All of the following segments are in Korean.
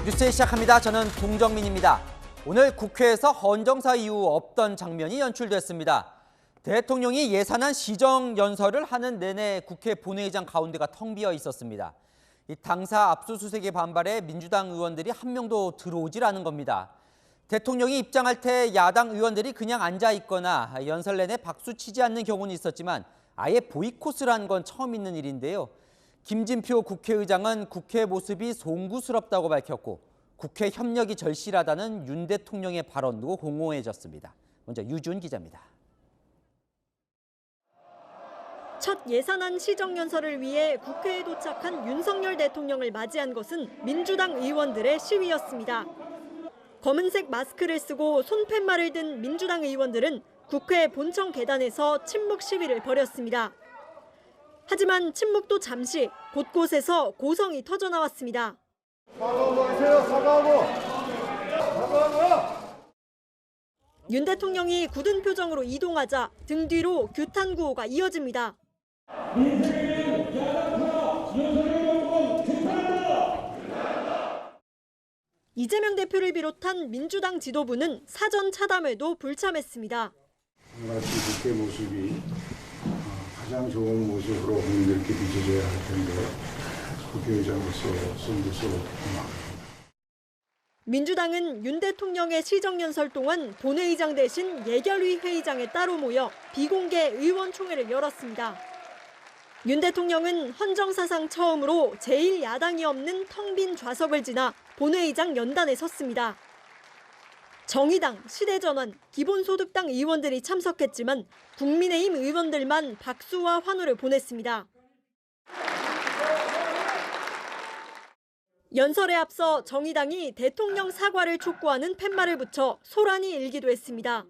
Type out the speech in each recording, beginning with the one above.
뉴스 시작합니다. 저는 동정민입니다. 오늘 국회에서 헌정사 이후 없던 장면이 연출됐습니다. 대통령이 예산안 시정연설을 하는 내내 국회 본회의장 가운데가 텅 비어 있었습니다. 이 당사 압수수색에 반발해 민주당 의원들이 한 명도 들어오질 않은 겁니다. 대통령이 입장할 때 야당 의원들이 그냥 앉아 있거나 연설 내내 박수 치지 않는 경우는 있었지만 아예 보이콧을 한 건 처음 있는 일인데요. 김진표 국회의장은 국회 모습이 송구스럽다고 밝혔고 국회 협력이 절실하다는 윤 대통령의 발언도 공허해졌습니다. 먼저 유준 기자입니다. 첫 예산안 시정연설을 위해 국회에 도착한 윤석열 대통령을 맞이한 것은 민주당 의원들의 시위였습니다. 검은색 마스크를 쓰고 손팻말을 든 민주당 의원들은 국회 본청 계단에서 침묵 시위를 벌였습니다. 하지만 침묵도 잠시 곳곳에서 고성이 터져나왔습니다. 사과하고! 윤 대통령이 굳은 표정으로 이동하자 등 뒤로 규탄 구호가 이어집니다. 이재명 대표를 비롯한 민주당 지도부는 사전 차담에도 불참했습니다. 같이 국회 모습이 가장 좋은 모습으로 국민들께 비춰져야 할 텐데 국회의장으로서 송구스럽구나. 민주당은 윤 대통령의 시정연설 동안 본회의장 대신 예결위 회의장에 따로 모여 비공개 의원총회를 열었습니다. 윤 대통령은 헌정사상 처음으로 제1야당이 없는 텅 빈 좌석을 지나 본회의장 연단에 섰습니다. 정의당, 시대전환, 기본소득당 의원들이 참석했지만 국민의힘 의원들만 박수와 환호를 보냈습니다. 연설에 앞서 정의당이 대통령 사과를 촉구하는 팻말을 붙여 소란이 일기도 했습니다.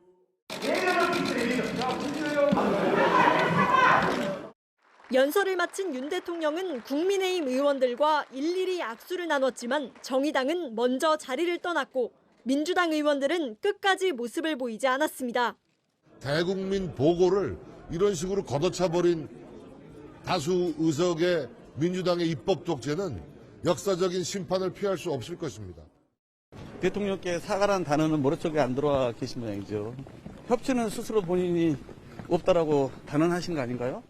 연설을 마친 윤 대통령은 국민의힘 의원들과 일일이 악수를 나눴지만 정의당은 먼저 자리를 떠났고 민주당 의원들은 끝까지 모습을 보이지 않았습니다. 대국민 보고를 이런 식으로 걷어차버린 다수 의석의 민주당의 입법 독재는 역사적인 심판을 피할 수 없을 것입니다. 대통령께 사과라는 단어는 머릿속에 안 들어와 계신 모양이죠. 협치는 스스로 본인이 없다라고 단언하신 거 아닌가요?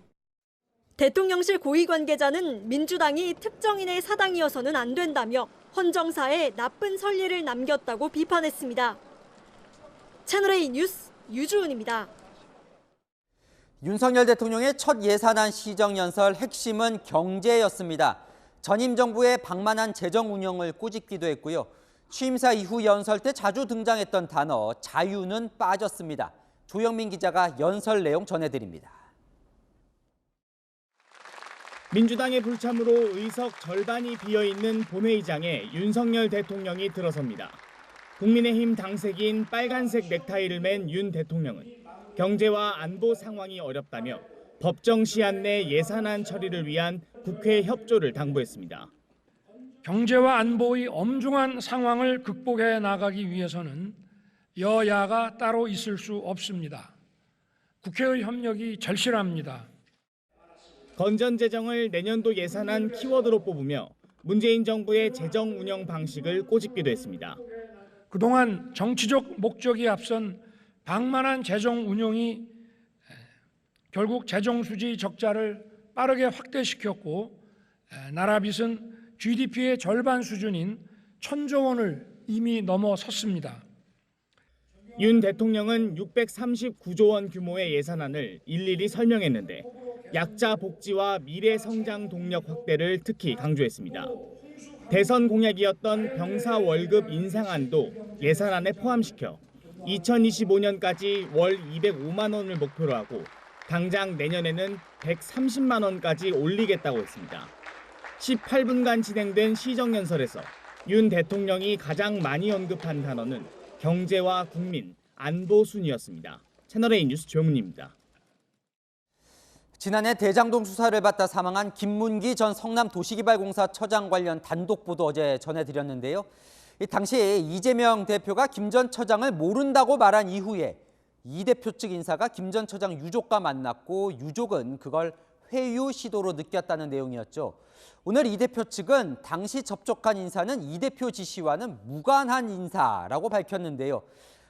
대통령실 고위 관계자는 민주당이 특정인의 사당이어서는 안 된다며 헌정사에 나쁜 선례를 남겼다고 비판했습니다. 채널A 뉴스 유주은입니다. 윤석열 대통령의 첫 예산안 시정연설 핵심은 경제였습니다. 전임 정부의 방만한 재정 운영을 꼬집기도 했고요. 취임사 이후 연설 때 자주 등장했던 단어 자유는 빠졌습니다. 조영민 기자가 연설 내용 전해드립니다. 민주당의 불참으로 의석 절반이 비어있는 본회의장에 윤석열 대통령이 들어섭니다. 국민의힘 당색인 빨간색 넥타이를 맨 윤 대통령은 경제와 안보 상황이 어렵다며 법정 시한 내 예산안 처리를 위한 국회 협조를 당부했습니다. 경제와 안보의 엄중한 상황을 극복해 나가기 위해서는 여야가 따로 있을 수 없습니다. 국회의 협력이 절실합니다. 건전재정을 내년도 예산안 키워드로 뽑으며 문재인 정부의 재정 운영 방식을 꼬집기도 했습니다. 그동안 정치적 목적이 앞선 방만한 재정 운용이 결국 재정 수지 적자를 빠르게 확대시켰고 나라 빚은 GDP의 절반 수준인 1,000조 원을 이미 넘어섰습니다. 윤 대통령은 639조 원 규모의 예산안을 일일이 설명했는데 약자 복지와 미래 성장 동력 확대를 특히 강조했습니다. 대선 공약이었던 병사 월급 인상안도 예산안에 포함시켜 2025년까지 월 205만 원을 목표로 하고 당장 내년에는 130만 원까지 올리겠다고 했습니다. 18분간 진행된 시정연설에서 윤 대통령이 가장 많이 언급한 단어는 경제와 국민, 안보 순이었습니다. 채널A 뉴스 조영민입니다. 지난해 대장동 수사를 받다 사망한 김문기 전 성남도시개발공사 처장 관련 단독 보도 어제 전해드렸는데요. 당시 이재명 대표가 김 전 처장을 모른다고 말한 이후에 이 대표 측 인사가 김 전 처장 유족과 만났고 유족은 그걸 회유 시도로 느꼈다는 내용이었죠. 오늘 이 대표 측은 당시 접촉한 인사는 이 대표 지시와는 무관한 인사라고 밝혔는데요.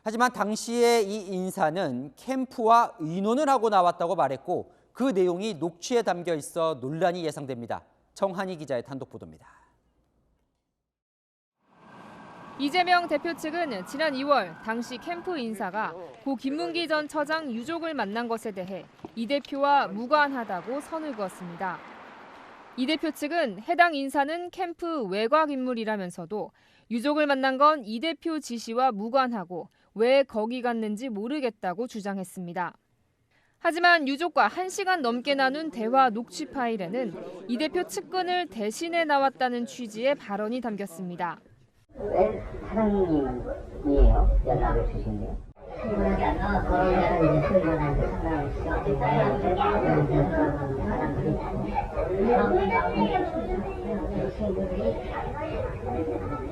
하지만 당시에 이 인사는 캠프와 의논을 하고 나왔다고 말했고 그 내용이 녹취에 담겨 있어 논란이 예상됩니다. 정한희 기자의 단독 보도입니다. 이재명 대표 측은 지난 2월 당시 캠프 인사가 고 김문기 전 처장 유족을 만난 것에 대해 이 대표와 무관하다고 선을 그었습니다. 이 대표 측은 해당 인사는 캠프 외곽 인물이라면서도 유족을 만난 건 이 대표 지시와 무관하고 왜 거기 갔는지 모르겠다고 주장했습니다. 하지만 유족과 1시간 넘게 나눈 대화 녹취 파일에는 이 대표 측근을 대신해 나왔다는 취지의 발언이 담겼습니다. 왜 사장님이에요? 연락을 주신대요. 출근하지 않아 거기서 이제 출근하는데 상담을 친구들이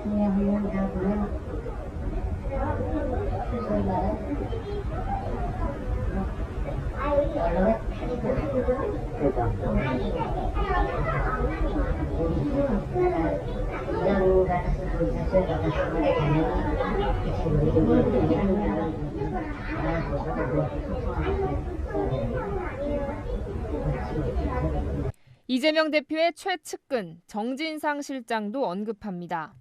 그냥 한번 다 보면 소위 말해 연락을 그죠. 부장 같아서 저희 같아서 되면 그 친구들이 이재명 대표의 최측근 정진상 실장도 언급합니다.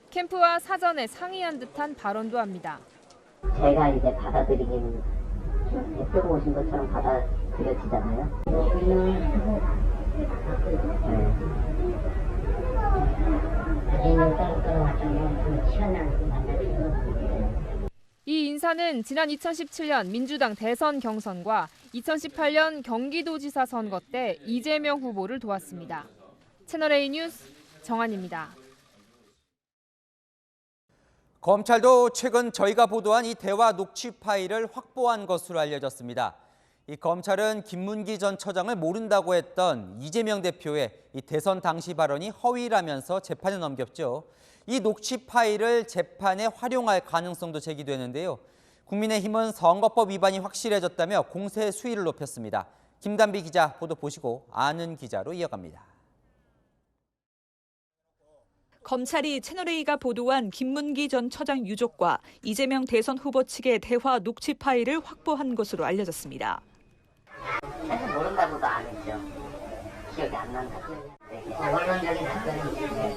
캠프와 사전에 상의한 듯한 발언도 합니다. 제가 이제 받아들이긴 대표가 오신 것처럼 받아들여지잖아요. 이 인사는 지난 2017년 민주당 대선 경선과 2018년 경기도지사 선거 때 이재명 후보를 도왔습니다. 채널A 뉴스 정한입니다. 검찰도 최근 저희가 보도한 이 대화 녹취 파일을 확보한 것으로 알려졌습니다. 이 검찰은 김문기 전 처장을 모른다고 했던 이재명 대표의 이 대선 당시 발언이 허위라면서 재판에 넘겼죠. 이 녹취 파일을 재판에 활용할 가능성도 제기되는데요. 국민의힘은 선거법 위반이 확실해졌다며 공세 수위를 높였습니다. 김단비 기자 보도 보시고 아는 기자로 이어갑니다. 검찰이 채널A가 보도한 김문기 전 처장 유족과 이재명 대선 후보 측의 대화 녹취 파일을 확보한 것으로 알려졌습니다. 사실 모른다고도 안 했죠. 기억이 안 난다고. 원론적인 답변은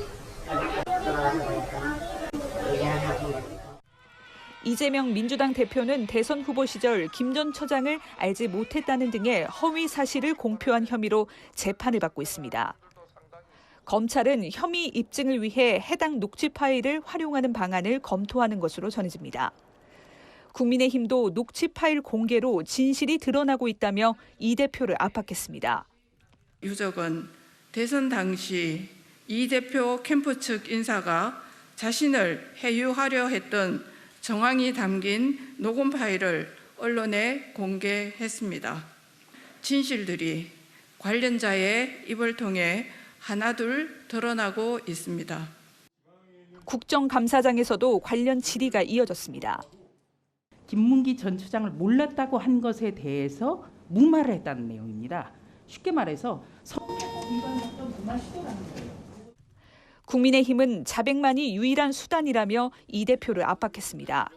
들어가서 보니까 얘기하는 이재명 민주당 대표는 대선 후보 시절 김 전 처장을 알지 못했다는 등의 허위 사실을 공표한 혐의로 재판을 받고 있습니다. 검찰은 혐의 입증을 위해 해당 녹취 파일을 활용하는 방안을 검토하는 것으로 전해집니다. 국민의힘도 녹취 파일 공개로 진실이 드러나고 있다며 이 대표를 압박했습니다. 유족은 대선 당시 이 대표 캠프 측 인사가 자신을 해유하려 했던 정황이 담긴 녹음 파일을 언론에 공개했습니다. 진실들이 관련자의 입을 통해 하나둘 드러나고 있습니다. 국정감사장에서도 관련 질의가 이어졌습니다. 김문기 전 처장을 몰랐다고 한 것에 대해서 무마를 했다는 내용입니다. 쉽게 말해서 선거법 위반했던 무마 시도라는 거예요. 국민의힘은 자백만이 유일한 수단이라며 이 대표를 압박했습니다.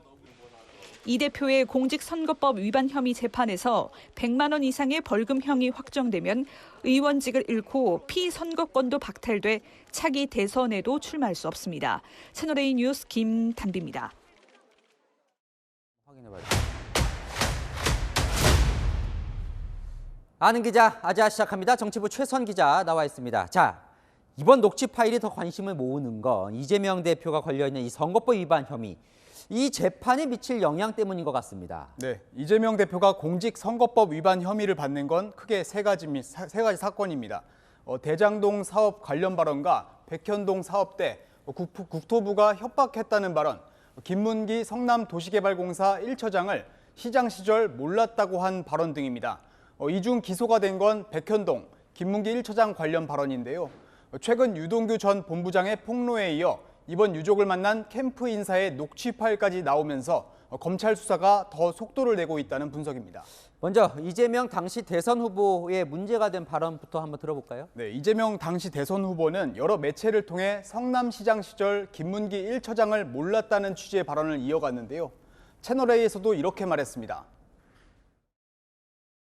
이 대표의 공직선거법 위반 혐의 재판에서 100만 원 이상의 벌금형이 확정되면 의원직을 잃고 피선거권도 박탈돼 차기 대선에도 출마할 수 없습니다. 채널A 뉴스 김단비입니다. 아는 기자 아자 시작합니다. 정치부 최선 기자 나와 있습니다. 자, 이번 녹취 파일이 더 관심을 모으는 건 이재명 대표가 걸려있는 이 선거법 위반 혐의. 이 재판이 미칠 영향 때문인 것 같습니다. 네, 이재명 대표가 공직선거법 위반 혐의를 받는 건 크게 세 가지 사건입니다. 대장동 사업 관련 발언과 백현동 사업 때 국토부가 협박했다는 발언, 김문기 성남도시개발공사 1처장을 시장 시절 몰랐다고 한 발언 등입니다. 이 중 기소가 된 건 백현동, 김문기 1처장 관련 발언인데요. 최근 유동규 전 본부장의 폭로에 이어 이번 유족을 만난 캠프 인사의 녹취 파일까지 나오면서 검찰 수사가 더 속도를 내고 있다는 분석입니다. 먼저 이재명 당시 대선 후보의 문제가 된 발언부터 한번 들어볼까요? 네, 이재명 당시 대선 후보는 여러 매체를 통해 성남시장 시절 김문기 1처장을 몰랐다는 취지의 발언을 이어갔는데요. 채널A에서도 이렇게 말했습니다.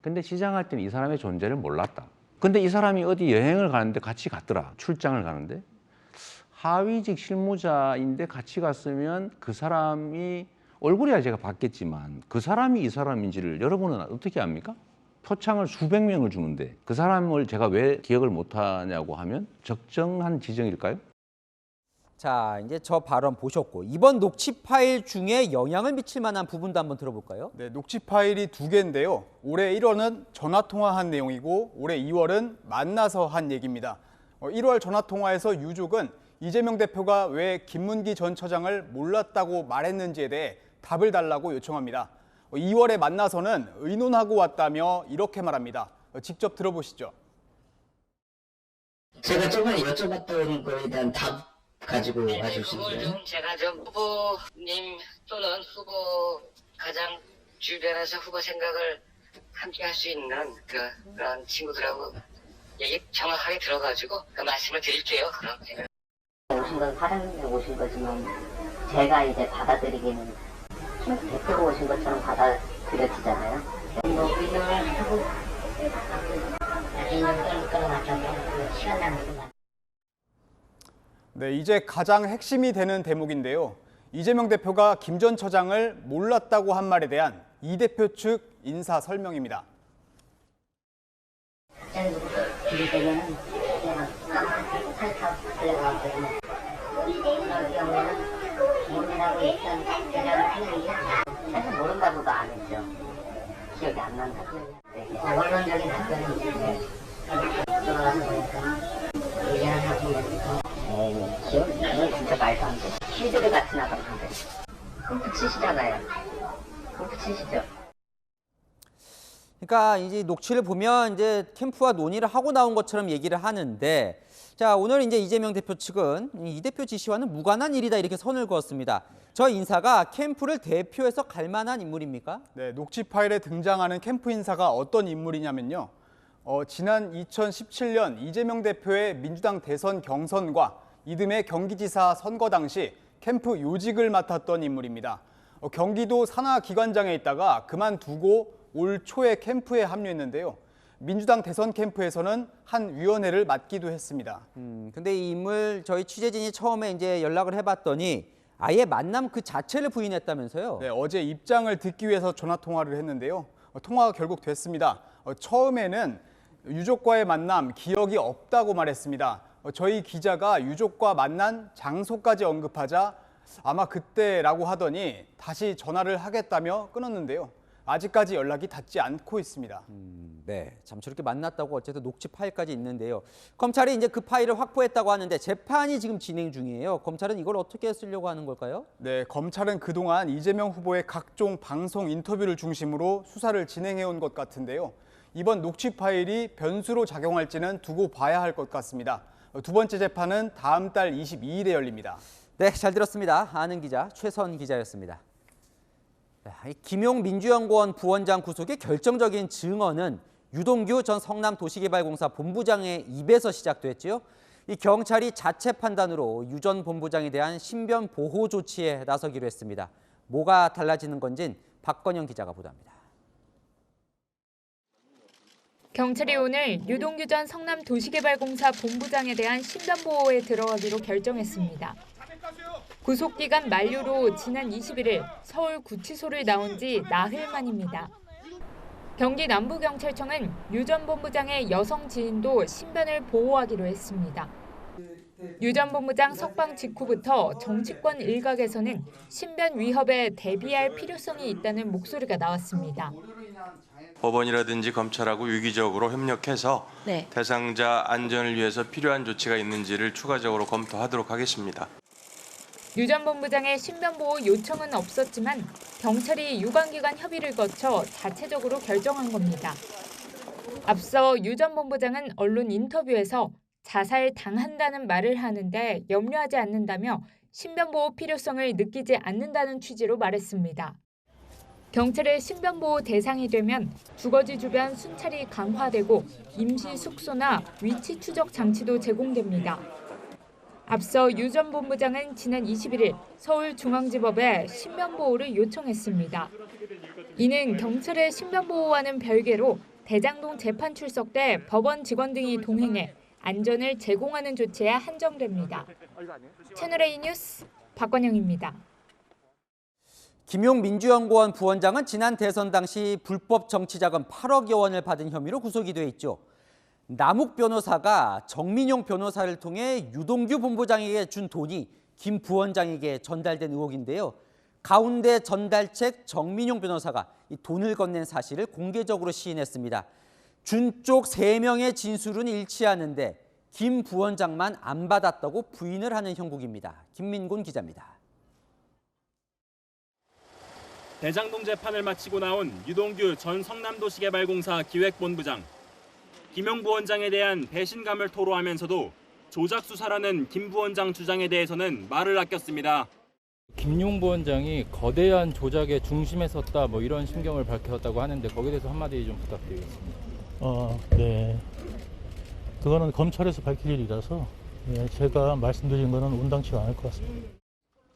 근데 시장할 때는 이 사람의 존재를 몰랐다. 근데 이 사람이 어디 여행을 가는데 같이 갔더라. 출장을 가는데. 하위직 실무자인데 같이 갔으면 그 사람이 얼굴이야 제가 봤겠지만 그 사람이 이 사람인지를 여러분은 어떻게 압니까? 표창을 수백 명을 주는데 그 사람을 제가 왜 기억을 못하냐고 하면 적정한 지정일까요? 자, 이제 저 발언 보셨고 이번 녹취 파일 중에 영향을 미칠 만한 부분도 한번 들어볼까요? 네, 녹취 파일이 2개인데요. 올해 1월은 전화통화한 내용이고 올해 2월은 만나서 한 얘기입니다. 1월 전화통화에서 유족은 이재명 대표가 왜 김문기 전 처장을 몰랐다고 말했는지에 대해 답을 달라고 요청합니다. 2월에 만나서는 의논하고 왔다며 이렇게 말합니다. 직접 들어보시죠. 제가 조금 여쭤봤던 거에 대한 답 가지고 하실 수 있어요? 좀 제가 좀 후보님 또는 후보 가장 주변에서 후보 생각을 함께 할 수 있는 그런 친구들하고 얘기 정확하게 들어가지고 그 말씀을 드릴게요. 그럼 제가. 오신 건 사장님이 오신 거지만 제가 이제 받아들이기는 대표가 오신 것처럼 받아들여지잖아요. 뭐 의논을 하고 의논을 끌어놨다면 시간 낭비도 많아요. 네, 이제 가장 핵심이 되는 대목인데요. 이재명 대표가 김 전 처장을 몰랐다고 한 말에 대한 이 대표 측 인사 설명입니다. 기대되면은 그냥 살짝 들려가거든요. 그럴 경우에는 기분하고 일단 대장을 하는 게 사실 모른다고도 안 했죠. 기억이 안 난다고. 원론적인 답변은 이제 들어가서 보니까 얘기하는 사람이 기억이 나면 진짜 말도 안 돼. 퀴즈를 같이 나가는데 골프 치시잖아요. 골프 치시죠. 그러니까 이제 녹취를 보면 이제 캠프와 논의를 하고 나온 것처럼 얘기를 하는데, 자, 오늘 이제 이재명 대표 측은 이 대표 지시와는 무관한 일이다 이렇게 선을 그었습니다. 저 인사가 캠프를 대표해서 갈 만한 인물입니까? 네, 녹취 파일에 등장하는 캠프 인사가 어떤 인물이냐면요. 지난 2017년 이재명 대표의 민주당 대선 경선과 이듬해 경기지사 선거 당시 캠프 요직을 맡았던 인물입니다. 경기도 산하기관장에 있다가 그만두고 올 초에 캠프에 합류했는데요. 민주당 대선 캠프에서는 한 위원회를 맡기도 했습니다. 근데 이 인물 저희 취재진이 처음에 이제 연락을 해봤더니 아예 만남 그 자체를 부인했다면서요? 네, 어제 입장을 듣기 위해서 전화 통화를 했는데요. 통화가 결국 됐습니다. 처음에는 유족과의 만남 기억이 없다고 말했습니다. 저희 기자가 유족과 만난 장소까지 언급하자 아마 그때라고 하더니 다시 전화를 하겠다며 끊었는데요. 아직까지 연락이 닿지 않고 있습니다. 네, 참 저렇게 만났다고 어쨌든 녹취 파일까지 있는데요. 검찰이 이제 그 파일을 확보했다고 하는데 재판이 지금 진행 중이에요. 검찰은 이걸 어떻게 쓰려고 하는 걸까요? 네, 검찰은 그동안 이재명 후보의 각종 방송 인터뷰를 중심으로 수사를 진행해온 것 같은데요. 이번 녹취 파일이 변수로 작용할지는 두고 봐야 할 것 같습니다. 두 번째 재판은 다음 달 22일에 열립니다. 네, 잘 들었습니다. 아는 기자 최선 기자였습니다. 김용 민주연구원 부원장 구속의 결정적인 증언은 유동규 전 성남도시개발공사 본부장의 입에서 시작됐지요. 이 경찰이 자체 판단으로 유 전 본부장에 대한 신변 보호 조치에 나서기로 했습니다. 뭐가 달라지는 건진 박건영 기자가 보도합니다. 경찰이 오늘 유동규 전 성남도시개발공사 본부장에 대한 신변 보호에 들어가기로 결정했습니다. 구속기간 만료로 지난 21일 서울 구치소를 나온 지 나흘 만입니다. 경기 남부경찰청은 유 전 본부장의 여성 지인도 신변을 보호하기로 했습니다. 유 전 본부장 석방 직후부터 정치권 일각에서는 신변 위협에 대비할 필요성이 있다는 목소리가 나왔습니다. 법원이라든지 검찰하고 유기적으로 협력해서 네. 대상자 안전을 위해서 필요한 조치가 있는지를 추가적으로 검토하도록 하겠습니다. 유 전 본부장의 신변보호 요청은 없었지만 경찰이 유관기관 협의를 거쳐 자체적으로 결정한 겁니다. 앞서 유 전 본부장은 언론 인터뷰에서 자살 당한다는 말을 하는데 염려하지 않는다며 신변보호 필요성을 느끼지 않는다는 취지로 말했습니다. 경찰의 신변보호 대상이 되면 주거지 주변 순찰이 강화되고 임시 숙소나 위치 추적 장치도 제공됩니다. 앞서 유 전 본부장은 지난 21일 서울중앙지법에 신변보호를 요청했습니다. 이는 경찰의 신변보호와는 별개로 대장동 재판 출석 때 법원 직원 등이 동행해 안전을 제공하는 조치에 한정됩니다. 채널A 뉴스 박관영입니다. 김용 민주연구원 부원장은 지난 대선 당시 불법 정치자금 8억여 원을 받은 혐의로 구속이 돼 있죠. 남욱 변호사가 정민용 변호사를 통해 유동규 본부장에게 준 돈이 김 부원장에게 전달된 의혹인데요. 가운데 전달책 정민용 변호사가 이 돈을 건넨 사실을 공개적으로 시인했습니다. 준 쪽 3명의 진술은 일치하는데 김 부원장만 안 받았다고 부인을 하는 형국입니다. 김민곤 기자입니다. 대장동 재판을 마치고 나온 유동규 전 성남도시개발공사 기획본부장. 김용 부원장에 대한 배신감을 토로하면서도 조작 수사라는 김 부원장 주장에 대해서는 말을 아꼈습니다. 김용 부원장이 거대한 조작의 중심에 섰다 뭐 이런 심경을 밝혔다고 하는데 거기에 대해서 한마디 좀 부탁드리겠습니다. 네. 그거는 검찰에서 밝힐 일이라서 제가 말씀드린 거는 온당치가 않을 것 같습니다.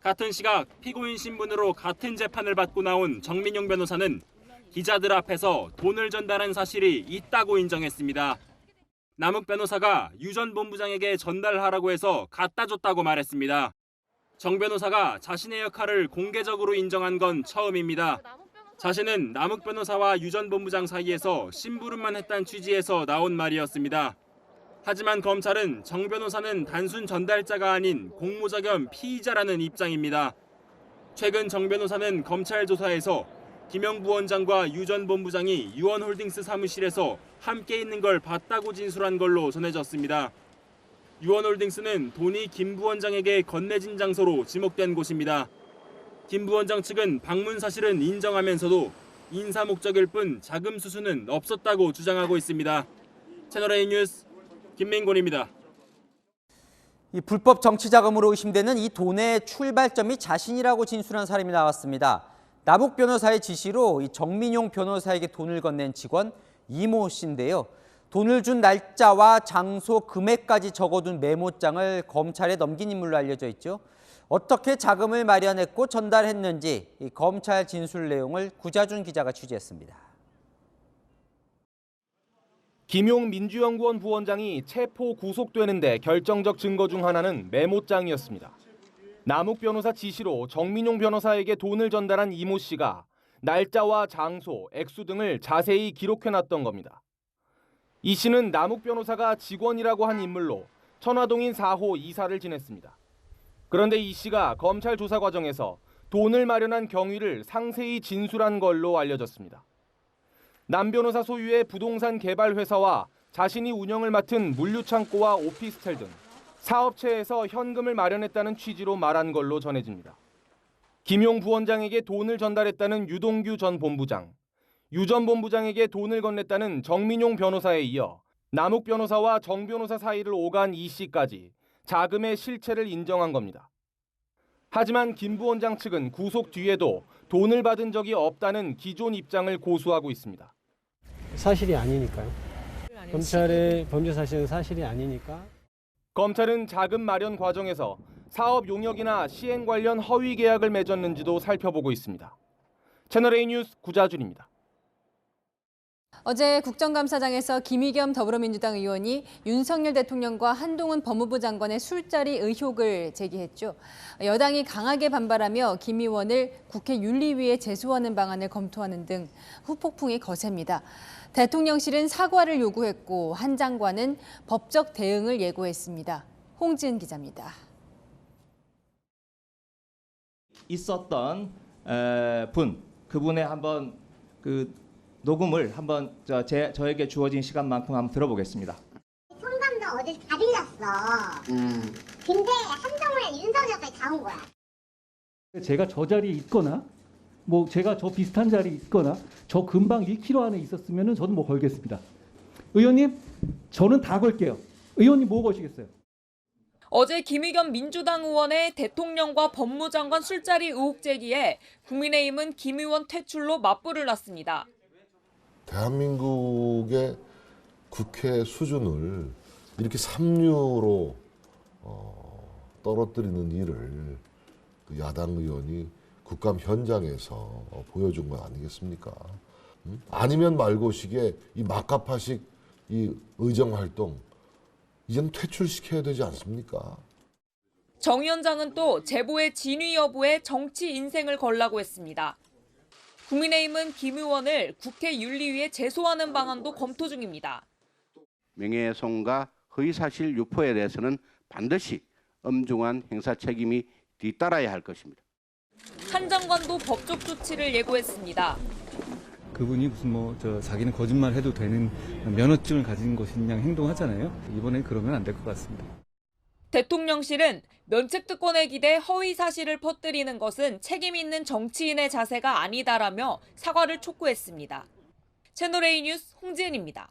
같은 시각 피고인 신분으로 같은 재판을 받고 나온 정민용 변호사는 기자들 앞에서 돈을 전달한 사실이 있다고 인정했습니다. 남욱 변호사가 유 전 본부장에게 전달하라고 해서 갖다 줬다고 말했습니다. 정 변호사가 자신의 역할을 공개적으로 인정한 건 처음입니다. 자신은 남욱 변호사와 유 전 본부장 사이에서 심부름만 했다는 취지에서 나온 말이었습니다. 하지만 검찰은 정 변호사는 단순 전달자가 아닌 공모자 겸 피의자라는 입장입니다. 최근 정 변호사는 검찰 조사에서 김용 부원장과 유 전 본부장이 유원홀딩스 사무실에서 함께 있는 걸 봤다고 진술한 걸로 전해졌습니다. 유원홀딩스는 돈이 김 부원장에게 건네진 장소로 지목된 곳입니다. 김 부원장 측은 방문 사실은 인정하면서도 인사 목적일 뿐 자금 수수는 없었다고 주장하고 있습니다. 채널A 뉴스 김민곤입니다. 이 불법 정치 자금으로 의심되는 이 돈의 출발점이 자신이라고 진술한 사람이 나왔습니다. 남욱 변호사의 지시로 이 정민용 변호사에게 돈을 건넨 직원 이모 씨인데요. 돈을 준 날짜와 장소, 금액까지 적어둔 메모장을 검찰에 넘긴 인물로 알려져 있죠. 어떻게 자금을 마련했고 전달했는지 이 검찰 진술 내용을 구자준 기자가 취재했습니다. 김용 민주연구원 부원장이 체포 구속되는데 결정적 증거 중 하나는 메모장이었습니다. 남욱 변호사 지시로 정민용 변호사에게 돈을 전달한 이모 씨가 날짜와 장소, 액수 등을 자세히 기록해놨던 겁니다. 이 씨는 남욱 변호사가 직원이라고 한 인물로 천화동인 4호 이사를 지냈습니다. 그런데 이 씨가 검찰 조사 과정에서 돈을 마련한 경위를 상세히 진술한 걸로 알려졌습니다. 남 변호사 소유의 부동산 개발 회사와 자신이 운영을 맡은 물류창고와 오피스텔 등 사업체에서 현금을 마련했다는 취지로 말한 걸로 전해집니다. 김용 부원장에게 돈을 전달했다는 유동규 전 본부장, 유 전 본부장에게 돈을 건넸다는 정민용 변호사에 이어 남욱 변호사와 정 변호사 사이를 오간 이 씨까지 자금의 실체를 인정한 겁니다. 하지만 김 부원장 측은 구속 뒤에도 돈을 받은 적이 없다는 기존 입장을 고수하고 있습니다. 사실이 아니니까요. 검찰의 범죄 사실은 사실이 아니니까. 검찰은 자금 마련 과정에서 사업 용역이나 시행 관련 허위 계약을 맺었는지도 살펴보고 있습니다. 채널A 뉴스 구자준입니다. 어제 국정감사장에서 김의겸 더불어민주당 의원이 윤석열 대통령과 한동훈 법무부 장관의 술자리 의혹을 제기했죠. 여당이 강하게 반발하며 김 의원을 국회 윤리위에 제소하는 방안을 검토하는 등 후폭풍이 거셉니다. 대통령실은 사과를 요구했고 한 장관은 법적 대응을 예고했습니다. 홍지은 기자입니다. 있었던 그분의 한번 그 녹음을 한번 저에게 주어진 시간만큼 한번 들어보겠습니다. 청담동 어디 다 빌렸어. 근데 한동훈의 윤석열까지 다 온 거야. 제가 저 자리에 있거나 뭐 제가 저 비슷한 자리에 있거나 저 근방 1km 안에 있었으면 저는 뭐 걸겠습니다. 의원님, 저는 다 걸게요. 의원님 뭐 거시겠어요? 어제 김의겸 민주당 의원의 대통령과 법무장관 술자리 의혹 제기에 국민의힘은 김 의원 퇴출로 맞불을 놨습니다. 대한민국의 국회 수준을 이렇게 삼류로 떨어뜨리는 일을 그 야당 의원이 국감 현장에서 보여준 건 아니겠습니까? 아니면 말고식의 이 막가파식 이 의정활동 이제는 퇴출시켜야 되지 않습니까? 정 위원장은 또 제보의 진위 여부에 정치 인생을 걸라고 했습니다. 국민의힘은 김 의원을 국회 윤리위에 제소하는 방안도 검토 중입니다. 명예훼손과 허위사실 유포에 대해서는 반드시 엄중한 형사 책임이 뒤따라야 할 것입니다. 한 장관도 법적 조치를 예고했습니다. 그분이 무슨 자기는 거짓말 해도 되는 면허증을 가진 것이냐 행동하잖아요. 이번엔 그러면 안 될 것 같습니다. 대통령실은 면책특권에 기대 허위 사실을 퍼뜨리는 것은 책임 있는 정치인의 자세가 아니다라며 사과를 촉구했습니다. 채널A 뉴스 홍지은입니다.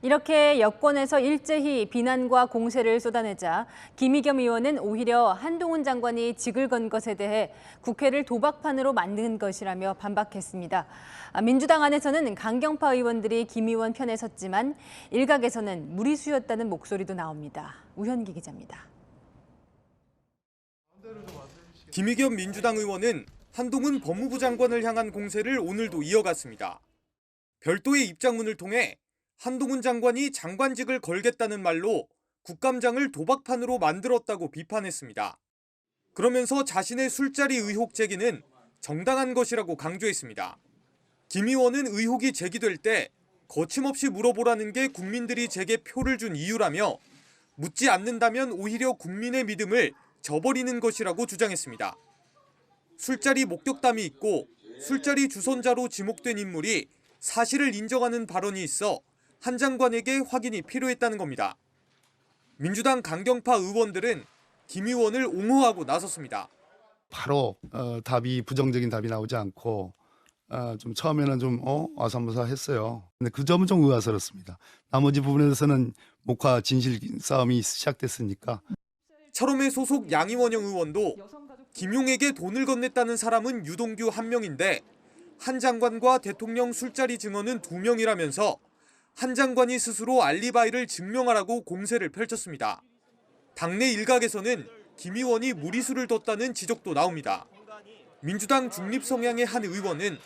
이렇게 여권에서 일제히 비난과 공세를 쏟아내자 김의겸 의원은 오히려 한동훈 장관이 직을 건 것에 대해 국회를 도박판으로 만든 것이라며 반박했습니다. 민주당 안에서는 강경파 의원들이 김 의원 편에 섰지만 일각에서는 무리수였다는 목소리도 나옵니다. 우현기 기자입니다. 김의겸 민주당 의원은 한동훈 법무부 장관을 향한 공세를 오늘도 이어갔습니다. 별도의 입장문을 통해 한동훈 장관이 장관직을 걸겠다는 말로 국감장을 도박판으로 만들었다고 비판했습니다. 그러면서 자신의 술자리 의혹 제기는 정당한 것이라고 강조했습니다. 김 의원은 의혹이 제기될 때 거침없이 물어보라는 게 국민들이 제게 표를 준 이유라며 묻지 않는다면 오히려 국민의 믿음을 저버리는 것이라고 주장했습니다. 술자리 목격담이 있고 술자리 주선자로 지목된 인물이 사실을 인정하는 발언이 있어 한 장관에게 확인이 필요했다는 겁니다. 민주당 강경파 의원들은 김 의원을 옹호하고 나섰습니다. 바로 답이 부정적인 답이 나오지 않고 좀 처음에는 좀 아사무사했어요. 근데 그 점은 좀 의아스럽습니다. 나머지 부분에 대해서는 목화 진실 싸움이 시작됐으니까. 철험회 소속 양이원영 의원도 김용에게 돈을 건넸다는 사람은 유동규 1명인데 한 장관과 대통령 술자리 증언은 2명이라면서 한 장관이 스스로 알리바이를 증명하라고 공세를 펼쳤습니다. 당내 일각에서는 김 의원이 무리수를 뒀다는 지적도 나옵니다. 민주당 중립 성향의 한 의원은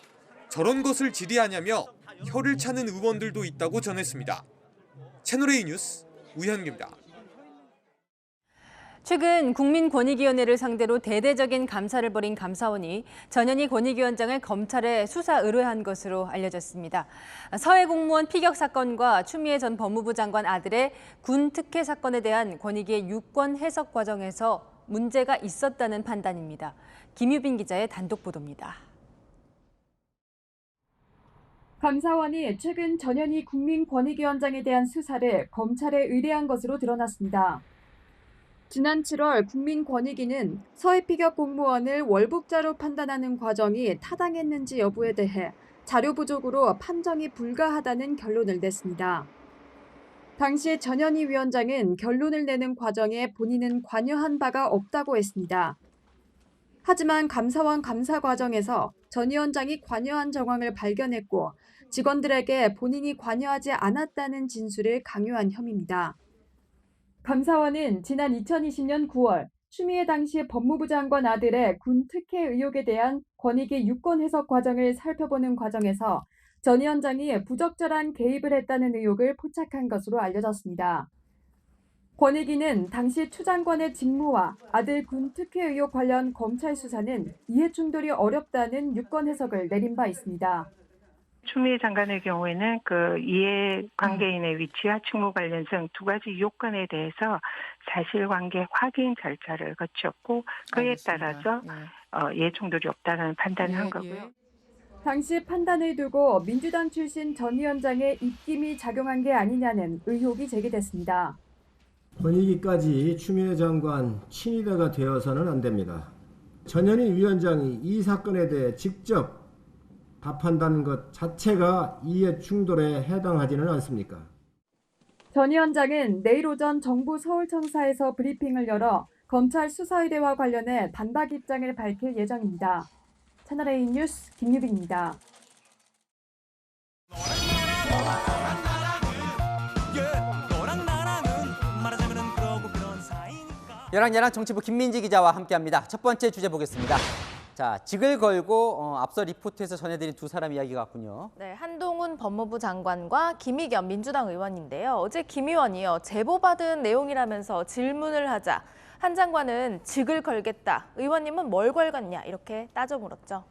저런 것을 질의하냐며 혀를 차는 의원들도 있다고 전했습니다. 채널A 뉴스 우현기입니다. 최근 국민권익위원회를 상대로 대대적인 감사를 벌인 감사원이 전현희 권익위원장을 검찰에 수사 의뢰한 것으로 알려졌습니다. 서해 공무원 피격 사건과 추미애 전 법무부 장관 아들의 군 특혜 사건에 대한 권익위의 유권 해석 과정에서 문제가 있었다는 판단입니다. 김유빈 기자의 단독 보도입니다. 감사원이 최근 전현희 국민권익위원장에 대한 수사를 검찰에 의뢰한 것으로 드러났습니다. 지난 7월 국민권익위는 서해 피격 공무원을 월북자로 판단하는 과정이 타당했는지 여부에 대해 자료 부족으로 판정이 불가하다는 결론을 냈습니다. 당시 전현희 위원장은 결론을 내는 과정에 본인은 관여한 바가 없다고 했습니다. 하지만 감사원 감사 과정에서 전 위원장이 관여한 정황을 발견했고 직원들에게 본인이 관여하지 않았다는 진술을 강요한 혐의입니다. 감사원은 지난 2020년 9월 추미애 당시 법무부 장관 아들의 군 특혜 의혹에 대한 권익위 유권 해석 과정을 살펴보는 과정에서 전 위원장이 부적절한 개입을 했다는 의혹을 포착한 것으로 알려졌습니다. 권익위는 당시 추 장관의 직무와 아들 군 특혜 의혹 관련 검찰 수사는 이해 충돌이 어렵다는 유권 해석을 내린 바 있습니다. 추미애 장관의 경우에는 그 이해관계인의 위치와 직무 관련성 두 가지 요건에 대해서 사실관계 확인 절차를 거쳤고 그에 따라서 예정돌이 없다는 판단을 한 거고요. 당시 판단을 두고 민주당 출신 전 위원장의 입김이 작용한 게 아니냐는 의혹이 제기됐습니다. 권익위까지 추미애 장관 친위대가 되어서는 안 됩니다. 전현희 위원장이 이 사건에 대해 직접 답한다는 것 자체가 이해 충돌에 해당하지는 않습니까? 전 위원장은 내일 오전 정부 서울청사에서 브리핑을 열어 검찰 수사의뢰와 관련해 반박 입장을 밝힐 예정입니다. 채널A 뉴스 김유빈입니다. 열왕 정치부 김민지 기자와 함께합니다. 첫 번째 주제 보겠습니다. 자, 직을 걸고 앞서 리포트에서 전해드린 두 사람 이야기 같군요. 네, 한동훈 법무부 장관과 김의겸 민주당 의원인데요. 어제 김 의원이요, 제보받은 내용이라면서 질문을 하자 한 장관은 직을 걸겠다, 의원님은 뭘 걸겠냐 이렇게 따져 물었죠.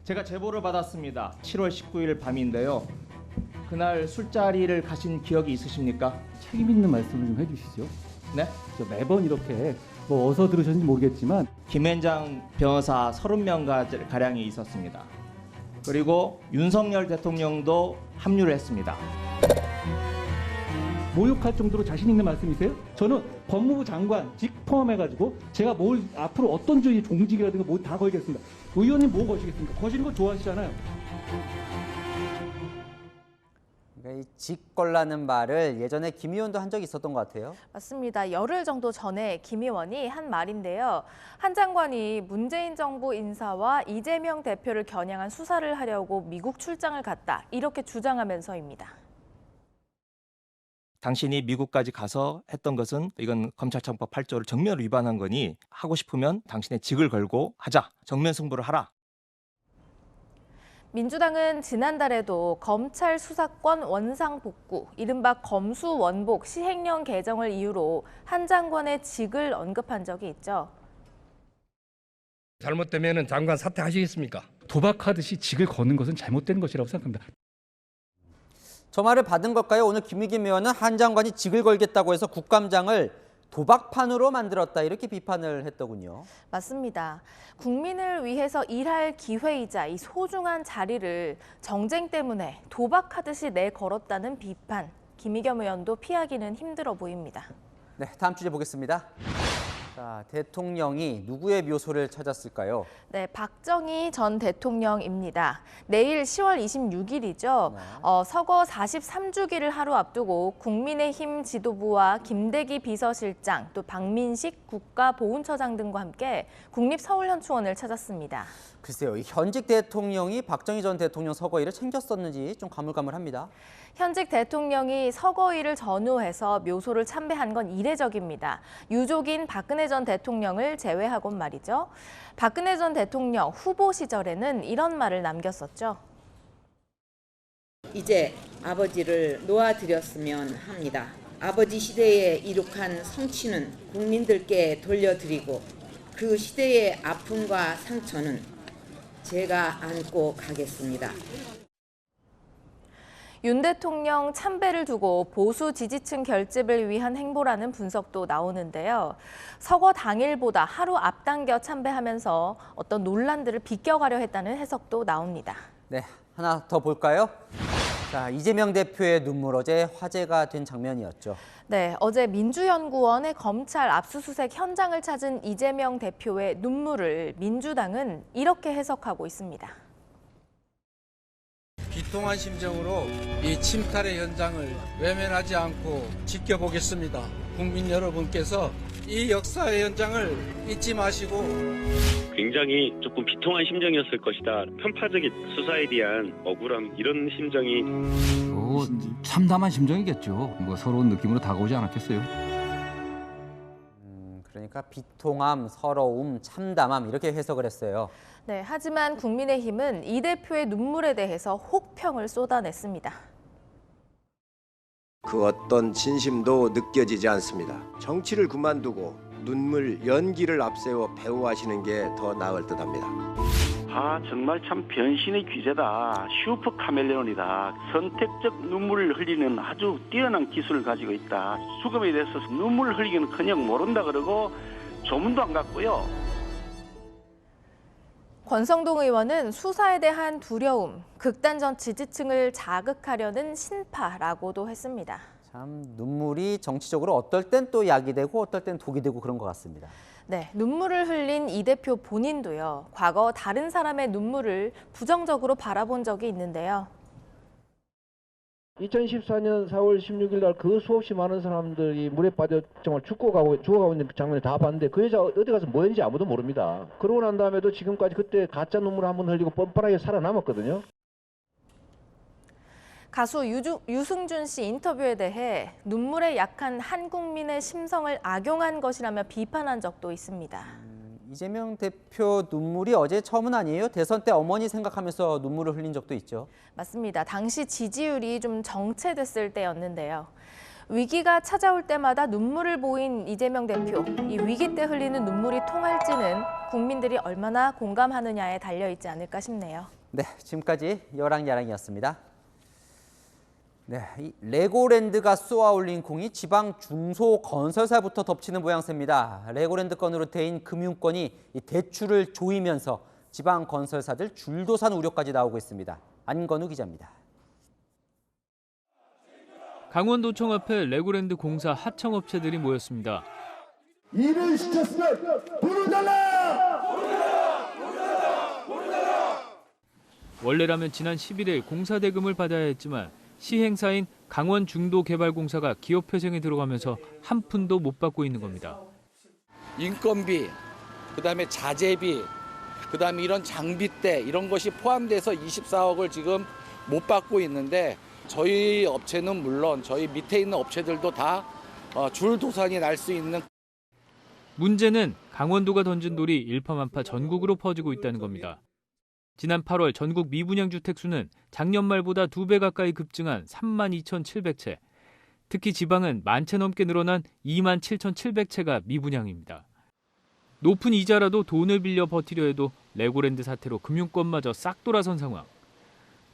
제가 제보를 받았습니다. 7월 19일 밤인데요. 그날 술자리를 가신 기억이 있으십니까? 책임 있는 말씀을 좀 해주시죠. 네? 저 매번 이렇게 뭐 어디서 들으셨는지 모르겠지만 김앤장 변호사 30명 가량이 있었습니다. 그리고 윤석열 대통령도 합류를 했습니다. 모욕할 정도로 자신 있는 말씀이세요? 저는 법무부 장관직 포함해가지고 제가 뭘 앞으로 어떤 주의 종직이라든가 뭐 다 걸겠습니다. 의원님 뭐 거시겠습니까? 거시는 거 좋아하시잖아요. 이 직 걸라는 말을 예전에 김 의원도 한 적이 있었던 것 같아요. 맞습니다. 열흘 정도 전에 김 의원이 한 말인데요. 한 장관이 문재인 정부 인사와 이재명 대표를 겨냥한 수사를 하려고 미국 출장을 갔다, 이렇게 주장하면서입니다. 당신이 미국까지 가서 했던 것은 이건 검찰청법 8조를 정면으로 위반한 거니 하고 싶으면 당신의 직을 걸고 하자. 정면 승부를 하라. 민주당은 지난달에도 검찰 수사권 원상 복구, 이른바 검수원복 시행령 개정을 이유로 한 장관의 직을 언급한 적이 있죠. 잘못되면 장관 사퇴하시겠습니까? 도박하듯이 직을 거는 것은 잘못된 것이라고 생각합니다. 저 말을 받은 걸까요? 오늘 김의겸 의원은 한 장관이 직을 걸겠다고 해서 국감장을 도박판으로 만들었다, 이렇게 비판을 했더군요. 맞습니다. 국민을 위해서 일할 기회이자 이 소중한 자리를 정쟁 때문에 도박하듯이 내걸었다는 비판. 김의겸 의원도 피하기는 힘들어 보입니다. 네, 다음 주제 보겠습니다. 자, 대통령이 누구의 묘소를 찾았을까요? 네, 박정희 전 대통령입니다. 내일 10월 26일이죠. 서거 43주기를 하루 앞두고 국민의힘 지도부와 김대기 비서실장, 또 박민식 국가보훈처장 등과 함께 국립서울현충원을 찾았습니다. 글쎄요, 현직 대통령이 박정희 전 대통령 서거일을 챙겼었는지 좀 가물가물합니다. 현직 대통령이 서거일을 전후해서 묘소를 참배한 건 이례적입니다. 유족인 박근혜 전 대통령을 제외하곤 말이죠. 박근혜 전 대통령 후보 시절에는 이런 말을 남겼었죠. 이제 아버지를 놓아드렸으면 합니다. 아버지 시대에 이룩한 성취는 국민들께 돌려드리고 그 시대의 아픔과 상처는 제가 안고 가겠습니다. 윤 대통령 참배를 두고 보수 지지층 결집을 위한 행보라는 분석도 나오는데요. 서거 당일보다 하루 앞당겨 참배하면서 어떤 논란들을 비껴가려 했다는 해석도 나옵니다. 네, 하나 더 볼까요? 자, 이재명 대표의 눈물, 어제 화제가 된 장면이었죠. 네, 어제 민주연구원의 검찰 압수수색 현장을 찾은 이재명 대표의 눈물을 민주당은 이렇게 해석하고 있습니다. 비통한 심정으로 이 침탈의 현장을 외면하지 않고 지켜보겠습니다. 국민 여러분께서 이 역사의 현장을 잊지 마시고 굉장히 조금 비통한 심정이었을 것이다. 편파적인 수사에 대한 억울함, 이런 심정이 참담한 심정이겠죠. 뭐 서러운 느낌으로 다가오지 않았겠어요. 그러니까 비통함, 서러움, 참담함 이렇게 해석을 했어요. 네, 하지만 국민의힘은 이 대표의 눈물에 대해서 혹평을 쏟아냈습니다. 그 어떤 진심도 느껴지지 않습니다. 정치를 그만두고 눈물, 연기를 앞세워 배우하시는 게 더 나을 듯합니다. 정말 참 변신의 귀재다. 슈퍼 카멜레온이다. 선택적 눈물을 흘리는 아주 뛰어난 기술을 가지고 있다. 수급에 대해서 눈물을 흘리기는커녕 모른다 그러고 조문도 안 갔고요. 권성동 의원은 수사에 대한 두려움, 극단적 지지층을 자극하려는 신파라고도 했습니다. 참 눈물이 정치적으로 어떨 땐 또 약이 되고 어떨 땐 독이 되고 그런 것 같습니다. 네, 눈물을 흘린 이 대표 본인도요. 과거 다른 사람의 눈물을 부정적으로 바라본 적이 있는데요. 2014년 4월 16일 날 그 수없이 많은 사람들이 물에 빠져 정말 죽어가고 있는 장면을 다 봤는데 그 여자 어디 가서 뭐 했는지 아무도 모릅니다. 그러고 난 다음에도 지금까지 그때 가짜 눈물 한번 흘리고 뻔뻔하게 살아남았거든요. 가수 유승준 씨 인터뷰에 대해 눈물에 약한 한 국민의 심성을 악용한 것이라며 비판한 적도 있습니다. 이재명 대표 눈물이 어제 처음은 아니에요. 대선 때 어머니 생각하면서 눈물을 흘린 적도 있죠. 맞습니다. 당시 지지율이 좀 정체됐을 때였는데요. 위기가 찾아올 때마다 눈물을 보인 이재명 대표. 이 위기 때 흘리는 눈물이 통할지는 국민들이 얼마나 공감하느냐에 달려있지 않을까 싶네요. 네, 지금까지 여랑야랑이었습니다. 네, 이 레고랜드가 쏘아올린 공이 지방 중소건설사부터 덮치는 모양새입니다. 레고랜드 건으로 대인 금융권이 이 대출을 조이면서 지방 건설사들 줄도산 우려까지 나오고 있습니다. 안건우 기자입니다. 강원도청 앞에 레고랜드 공사 하청업체들이 모였습니다. 일을 시켰으면 돈을 달라! 원래라면 지난 11일 공사 대금을 받아야 했지만 시행사인 강원중도개발공사가 기업회생에 들어가면서 한 푼도 못 받고 있는 겁니다. 인건비, 그다음에 자재비, 그다음에 이런 장비대 이런 것이 포함돼서 24억을 지금 못 받고 있는데 저희 업체는 물론 저희 밑에 있는 업체들도 다 줄도산이 날 수 있는. 문제는 강원도가 던진 돌이 일파만파 전국으로 퍼지고 있다는 겁니다. 지난 8월 전국 미분양 주택 수는 작년 말보다 2배 가까이 급증한 32,700채. 특히 지방은 10,000채 넘게 늘어난 27,700채가 미분양입니다. 높은 이자라도 돈을 빌려 버티려 해도 레고랜드 사태로 금융권마저 싹 돌아선 상황.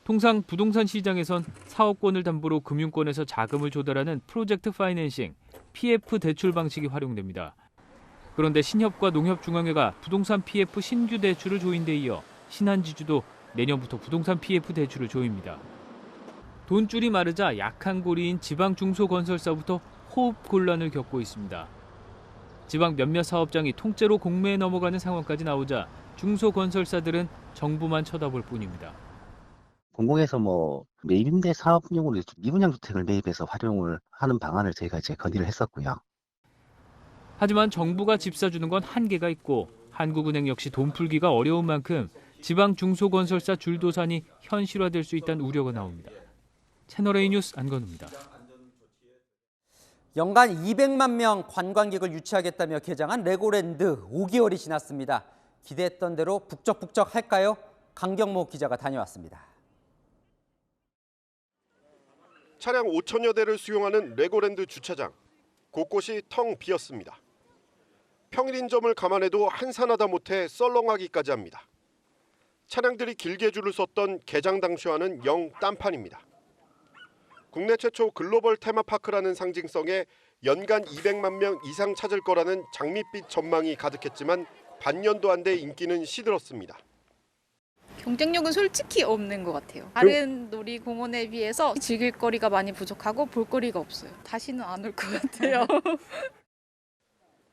통상 부동산 시장에선 사업권을 담보로 금융권에서 자금을 조달하는 프로젝트 파이낸싱, PF 대출 방식이 활용됩니다. 그런데 신협과 농협중앙회가 부동산 PF 신규 대출을 조인 데 이어 신한지주도 내년부터 부동산 PF 대출을 조입니다. 돈줄이 마르자 약한 고리인 지방 중소건설사부터 호흡 곤란을 겪고 있습니다. 지방 몇몇 사업장이 통째로 공매에 넘어가는 상황까지 나오자 중소건설사들은 정부만 쳐다볼 뿐입니다. 공공에서 매입임대 사업용으로 미분양 주택을 매입해서 활용을 하는 방안을 저희가 이제 건의를 했었고요. 하지만 정부가 집 사주는 건 한계가 있고 한국은행 역시 돈 풀기가 어려운 만큼 지방 중소건설사 줄도산이 현실화될 수 있다는 우려가 나옵니다. 채널A 뉴스 안건우입니다. 연간 200만 명 관광객을 유치하겠다며 개장한 레고랜드 5개월이 지났습니다. 기대했던 대로 북적북적 할까요? 강경모 기자가 다녀왔습니다. 차량 5천여 대를 수용하는 레고랜드 주차장. 곳곳이 텅 비었습니다. 평일인 점을 감안해도 한산하다 못해 썰렁하기까지 합니다. 차량들이 길게 줄을 섰던 개장 당시와는 영 딴판입니다. 국내 최초 글로벌 테마파크라는 상징성에 연간 200만 명 이상 찾을 거라는 장밋빛 전망이 가득했지만 반년도 안 돼 인기는 시들었습니다. 경쟁력은 솔직히 없는 것 같아요. 다른 놀이공원에 비해서 즐길 거리가 많이 부족하고 볼거리가 없어요. 다시는 안 올 것 같아요.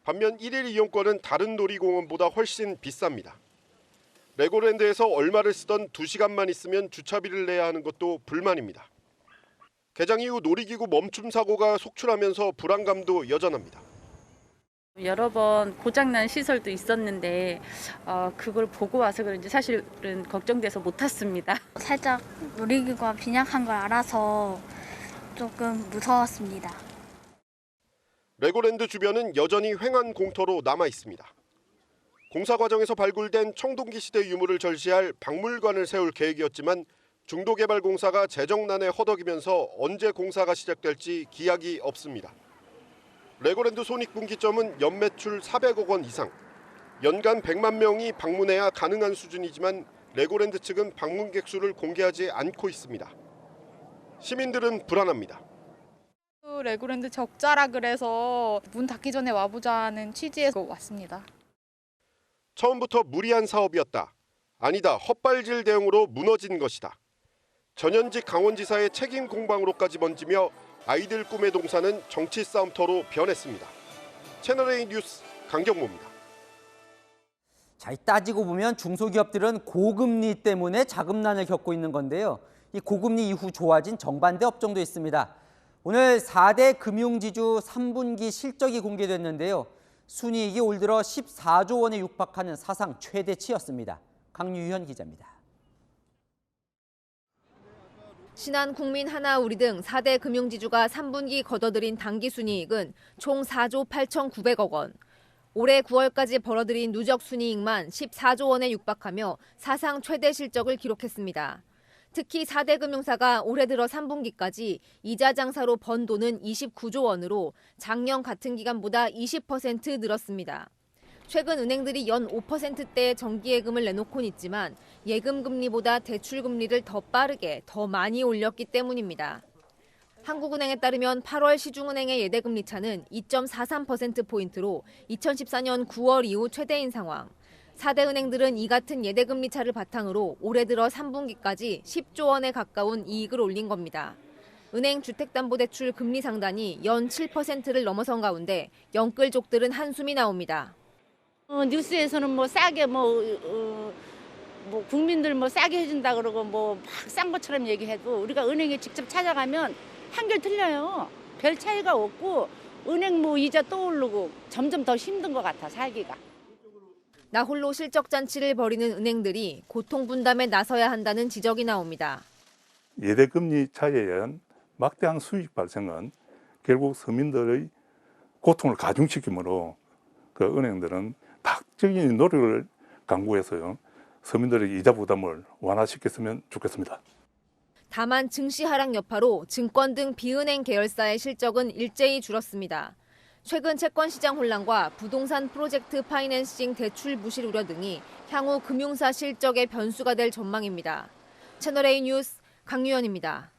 반면 1일 이용권은 다른 놀이공원보다 훨씬 비쌉니다. 레고랜드에서 얼마를 쓰던 2시간만 있으면 주차비를 내야 하는 것도 불만입니다. 개장 이후 놀이기구 멈춤 사고가 속출하면서 불안감도 여전합니다. 여러 번 고장난 시설도 있었는데 그걸 보고 와서 그런지 사실은 걱정돼서 못 탔습니다. 살짝 놀이기구가 빈약한 걸 알아서 조금 무서웠습니다. 레고랜드 주변은 여전히 횡한 공터로 남아 있습니다. 공사 과정에서 발굴된 청동기 시대 유물을 전시할 박물관을 세울 계획이었지만 중도개발공사가 재정난에 허덕이면서 언제 공사가 시작될지 기약이 없습니다. 레고랜드 손익분기점은 연매출 400억 원 이상, 연간 100만 명이 방문해야 가능한 수준이지만 레고랜드 측은 방문객 수를 공개하지 않고 있습니다. 시민들은 불안합니다. 레고랜드 적자라 그래서 문 닫기 전에 와보자는 취지에서 왔습니다. 처음부터 무리한 사업이었다. 아니다. 헛발질 대응으로 무너진 것이다. 전현직 강원지사의 책임 공방으로까지 번지며 아이들 꿈의 동산은 정치 싸움터로 변했습니다. 채널A 뉴스 강경모입니다. 자, 따지고 보면 중소기업들은 고금리 때문에 자금난을 겪고 있는 건데요. 이 고금리 이후 좋아진 정반대 업종도 있습니다. 오늘 4대 금융지주 3분기 실적이 공개됐는데요. 순이익이 올 들어 14조 원에 육박하는 사상 최대치였습니다. 강유현 기자입니다. 신한국민하나우리 등 4대 금융지주가 3분기 거둬들인 당기순이익은 총 4조 8,900억 원. 올해 9월까지 벌어들인 누적순이익만 14조 원에 육박하며 사상 최대 실적을 기록했습니다. 특히 4대 금융사가 올해 들어 3분기까지 이자 장사로 번 돈은 29조 원으로 작년 같은 기간보다 20% 늘었습니다. 최근 은행들이 연 5%대의 정기예금을 내놓곤 있지만 예금 금리보다 대출 금리를 더 빠르게, 더 많이 올렸기 때문입니다. 한국은행에 따르면 8월 시중은행의 예대금리 차는 2.43%포인트로 2014년 9월 이후 최대인 상황. 4대 은행들은 이 같은 예대금리 차를 바탕으로 올해 들어 3분기까지 10조 원에 가까운 이익을 올린 겁니다. 은행 주택담보대출 금리 상단이 연 7%를 넘어선 가운데 영끌족들은 한숨이 나옵니다. 뉴스에서는 뭐 싸게 국민들 뭐 싸게 해준다 그러고 뭐 막 싼 것처럼 얘기해도 우리가 은행에 직접 찾아가면 한결 틀려요. 별 차이가 없고 은행 뭐 이자 또 오르고 점점 더 힘든 것 같아 살기가. 나홀로 실적 잔치를 벌이는 은행들이 고통 분담에 나서야 한다는 지적이 나옵니다. 예대금리 차에 의한 막대한 수익 발생은 결국 서민들의 고통을 가중시키므로 그 은행들은 다각적인 노력을 강구해서요 서민들의 이자 부담을 완화시켰으면 좋겠습니다. 다만 증시 하락 여파로 증권 등 비은행 계열사의 실적은 일제히 줄었습니다. 최근 채권 시장 혼란과 부동산 프로젝트 파이낸싱 대출 부실 우려 등이 향후 금융사 실적의 변수가 될 전망입니다. 채널A 뉴스 강유현입니다.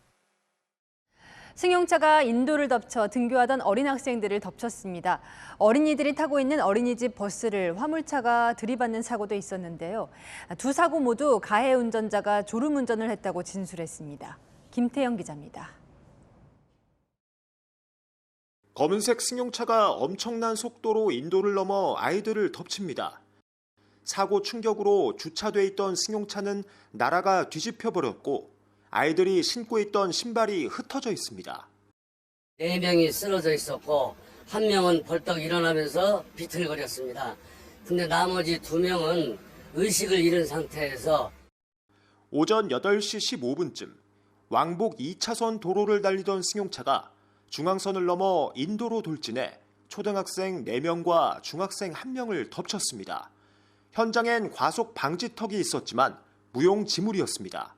승용차가 인도를 덮쳐 등교하던 어린 학생들을 덮쳤습니다. 어린이들이 타고 있는 어린이집 버스를 화물차가 들이받는 사고도 있었는데요. 두 사고 모두 가해 운전자가 졸음운전을 했다고 진술했습니다. 김태영 기자입니다. 검은색 승용차가 엄청난 속도로 인도를 넘어 아이들을 덮칩니다. 사고 충격으로 주차돼 있던 승용차는 나라가 뒤집혀 버렸고 아이들이 신고 있던 신발이 흩어져 있습니다. 4명이 쓰러져 있었고 1명은 벌떡 일어나면서 비틀거렸습니다. 근데 나머지 2명은 의식을 잃은 상태에서 오전 8시 15분쯤 왕복 2차선 도로를 달리던 승용차가 중앙선을 넘어 인도로 돌진해 초등학생 4명과 중학생 1명을 덮쳤습니다. 현장엔 과속 방지턱이 있었지만 무용지물이었습니다.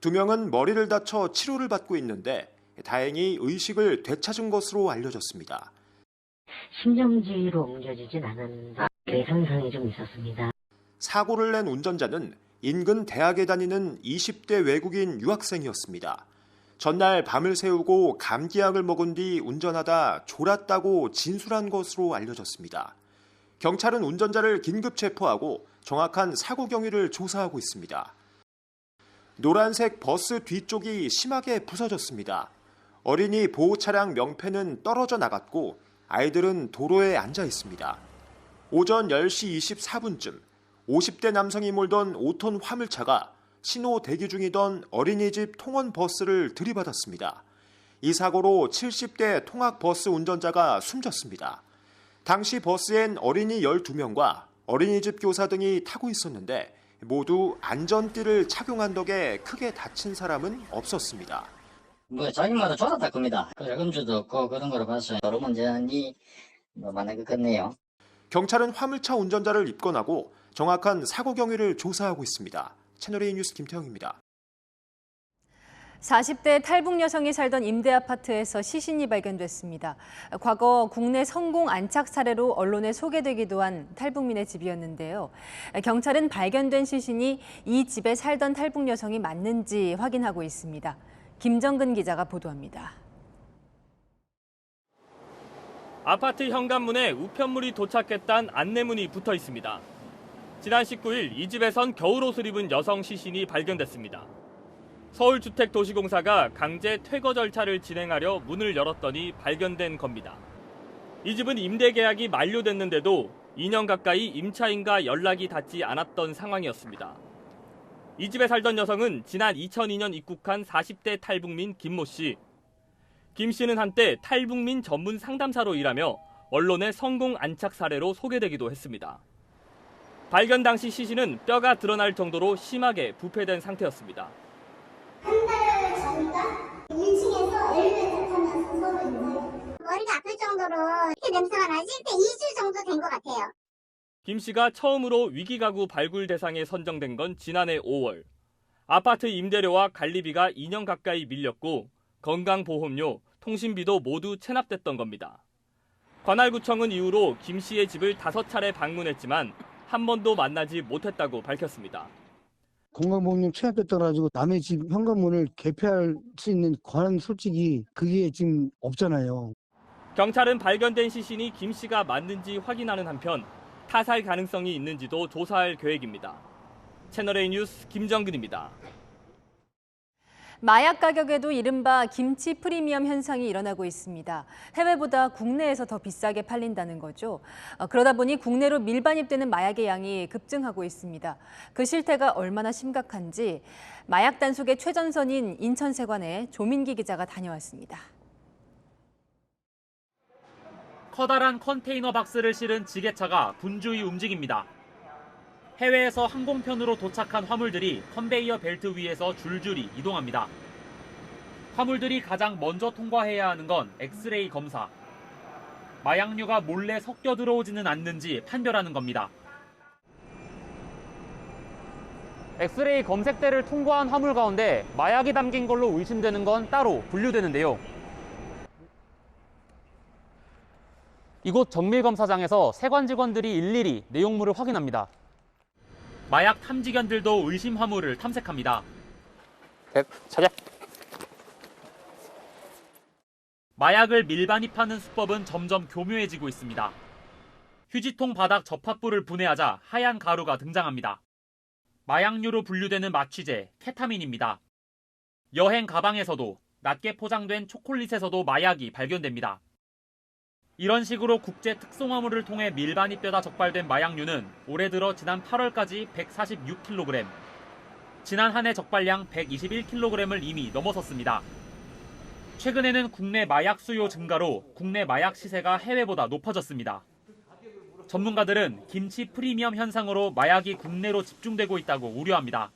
2명은 머리를 다쳐 치료를 받고 있는데 다행히 의식을 되찾은 것으로 알려졌습니다. 심정지로 옮겨지진 않았는데 뇌손상이 좀 있었습니다. 사고를 낸 운전자는 인근 대학에 다니는 20대 외국인 유학생이었습니다. 전날 밤을 새우고 감기약을 먹은 뒤 운전하다 졸았다고 진술한 것으로 알려졌습니다. 경찰은 운전자를 긴급 체포하고 정확한 사고 경위를 조사하고 있습니다. 노란색 버스 뒤쪽이 심하게 부서졌습니다. 어린이 보호 차량 명패는 떨어져 나갔고 아이들은 도로에 앉아 있습니다. 오전 10시 24분쯤 50대 남성이 몰던 5톤 화물차가 신호 대기 중이던 어린이집 통원 버스를 들이받았습니다. 이 사고로 70대 통학버스 운전자가 숨졌습니다. 당시 버스엔 어린이 12명과 어린이집 교사 등이 타고 있었는데 모두 안전띠를 착용한 덕에 크게 다친 사람은 없었습니다. 자기마다 졸았다 겁니다. 음주도 없고 그런 거로 봐서 졸음운전이 많은 것 같네요. 경찰은 화물차 운전자를 입건하고 정확한 사고 경위를 조사하고 있습니다. 채널A 뉴스 김태형입니다. 40대 탈북 여성이 살던 임대 아파트에서 시신이 발견됐습니다. 과거 국내 성공 안착 사례로 언론에 소개되기도 한 탈북민의 집이었는데요. 경찰은 발견된 시신이 이 집에 살던 탈북 여성이 맞는지 확인하고 있습니다. 김정근 기자가 보도합니다. 아파트 현관문에 우편물이 도착했다는 안내문이 붙어 있습니다. 지난 19일 이 집에선 겨울옷을 입은 여성 시신이 발견됐습니다. 서울주택도시공사가 강제 퇴거 절차를 진행하려 문을 열었더니 발견된 겁니다. 이 집은 임대 계약이 만료됐는데도 2년 가까이 임차인과 연락이 닿지 않았던 상황이었습니다. 이 집에 살던 여성은 지난 2002년 입국한 40대 탈북민 김모 씨. 김 씨는 한때 탈북민 전문 상담사로 일하며 언론의 성공 안착 사례로 소개되기도 했습니다. 발견 당시 시신은 뼈가 드러날 정도로 심하게 부패된 상태였습니다. 한 달 전인가 1층에서 엘리베이터 타면서 서로 인사해요. 머리가 아플 정도로 이렇게 냄새가 나지? 2주 정도 된 것 같아요. 김 씨가 처음으로 위기가구 발굴 대상에 선정된 건 지난해 5월. 아파트 임대료와 관리비가 2년 가까이 밀렸고 건강보험료, 통신비도 모두 체납됐던 겁니다. 관할구청은 이후로 김 씨의 집을 5차례 방문했지만 한 번도 만나지 못했다고 밝혔습니다. 건강보험료 체납됐다가지고 남의 집 현관문을 개폐할 수 있는 권한 솔직히 그게 지금 없잖아요. 경찰은 발견된 시신이 김 씨가 맞는지 확인하는 한편 타살 가능성이 있는지도 조사할 계획입니다. 채널A 뉴스 김정근입니다. 마약 가격에도 이른바 김치 프리미엄 현상이 일어나고 있습니다. 해외보다 국내에서 더 비싸게 팔린다는 거죠. 그러다 보니 국내로 밀반입되는 마약의 양이 급증하고 있습니다. 그 실태가 얼마나 심각한지 마약 단속의 최전선인 인천세관에 조민기 기자가 다녀왔습니다. 커다란 컨테이너 박스를 실은 지게차가 분주히 움직입니다. 해외에서 항공편으로 도착한 화물들이 컨베이어 벨트 위에서 줄줄이 이동합니다. 화물들이 가장 먼저 통과해야 하는 건 엑스레이 검사. 마약류가 몰래 섞여 들어오지는 않는지 판별하는 겁니다. 엑스레이 검색대를 통과한 화물 가운데 마약이 담긴 걸로 의심되는 건 따로 분류되는데요. 이곳 정밀검사장에서 세관 직원들이 일일이 내용물을 확인합니다. 마약 탐지견들도 의심 화물을 탐색합니다. 찾아. 마약을 밀반입하는 수법은 점점 교묘해지고 있습니다. 휴지통 바닥 접합부를 분해하자 하얀 가루가 등장합니다. 마약류로 분류되는 마취제, 케타민입니다. 여행 가방에서도, 낮게 포장된 초콜릿에서도 마약이 발견됩니다. 이런 식으로 국제 특송화물을 통해 밀반입되다 적발된 마약류는 올해 들어 지난 8월까지 146kg, 지난 한 해 적발량 121kg을 이미 넘어섰습니다. 최근에는 국내 마약 수요 증가로 국내 마약 시세가 해외보다 높아졌습니다. 전문가들은 김치 프리미엄 현상으로 마약이 국내로 집중되고 있다고 우려합니다.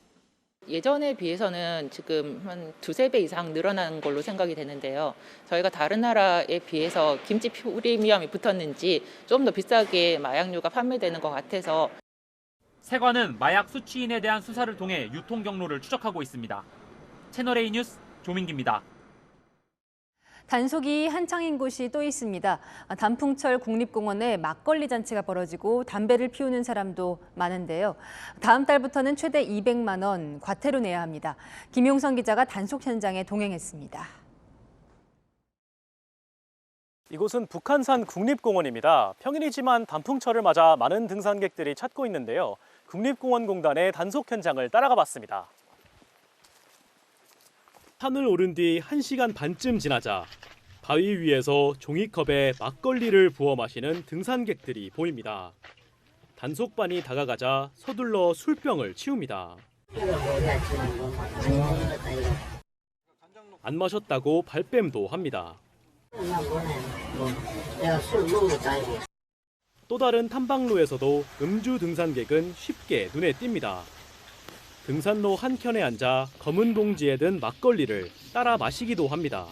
예전에 비해서는 지금 한 2~3배 이상 늘어난 걸로 생각이 되는데요. 저희가 다른 나라에 비해서 김치 프리미엄이 붙었는지 좀 더 비싸게 마약류가 판매되는 것 같아서. 세관은 마약 수취인에 대한 수사를 통해 유통 경로를 추적하고 있습니다. 채널A 뉴스 조민기입니다. 단속이 한창인 곳이 또 있습니다. 단풍철 국립공원에 막걸리 잔치가 벌어지고 담배를 피우는 사람도 많은데요. 다음 달부터는 최대 200만 원 과태료 내야 합니다. 김용선 기자가 단속 현장에 동행했습니다. 이곳은 북한산 국립공원입니다. 평일이지만 단풍철을 맞아 많은 등산객들이 찾고 있는데요. 국립공원공단의 단속 현장을 따라가 봤습니다. 산을 오른 뒤 1시간 반쯤 지나자 바위 위에서 종이컵에 막걸리를 부어 마시는 등산객들이 보입니다. 단속반이 다가가자 서둘러 술병을 치웁니다. 안 마셨다고 발뺌도 합니다. 또 다른 탐방로에서도 음주 등산객은 쉽게 눈에 띕니다. 등산로 한켠에 앉아 검은 봉지에 든 막걸리를 따라 마시기도 합니다.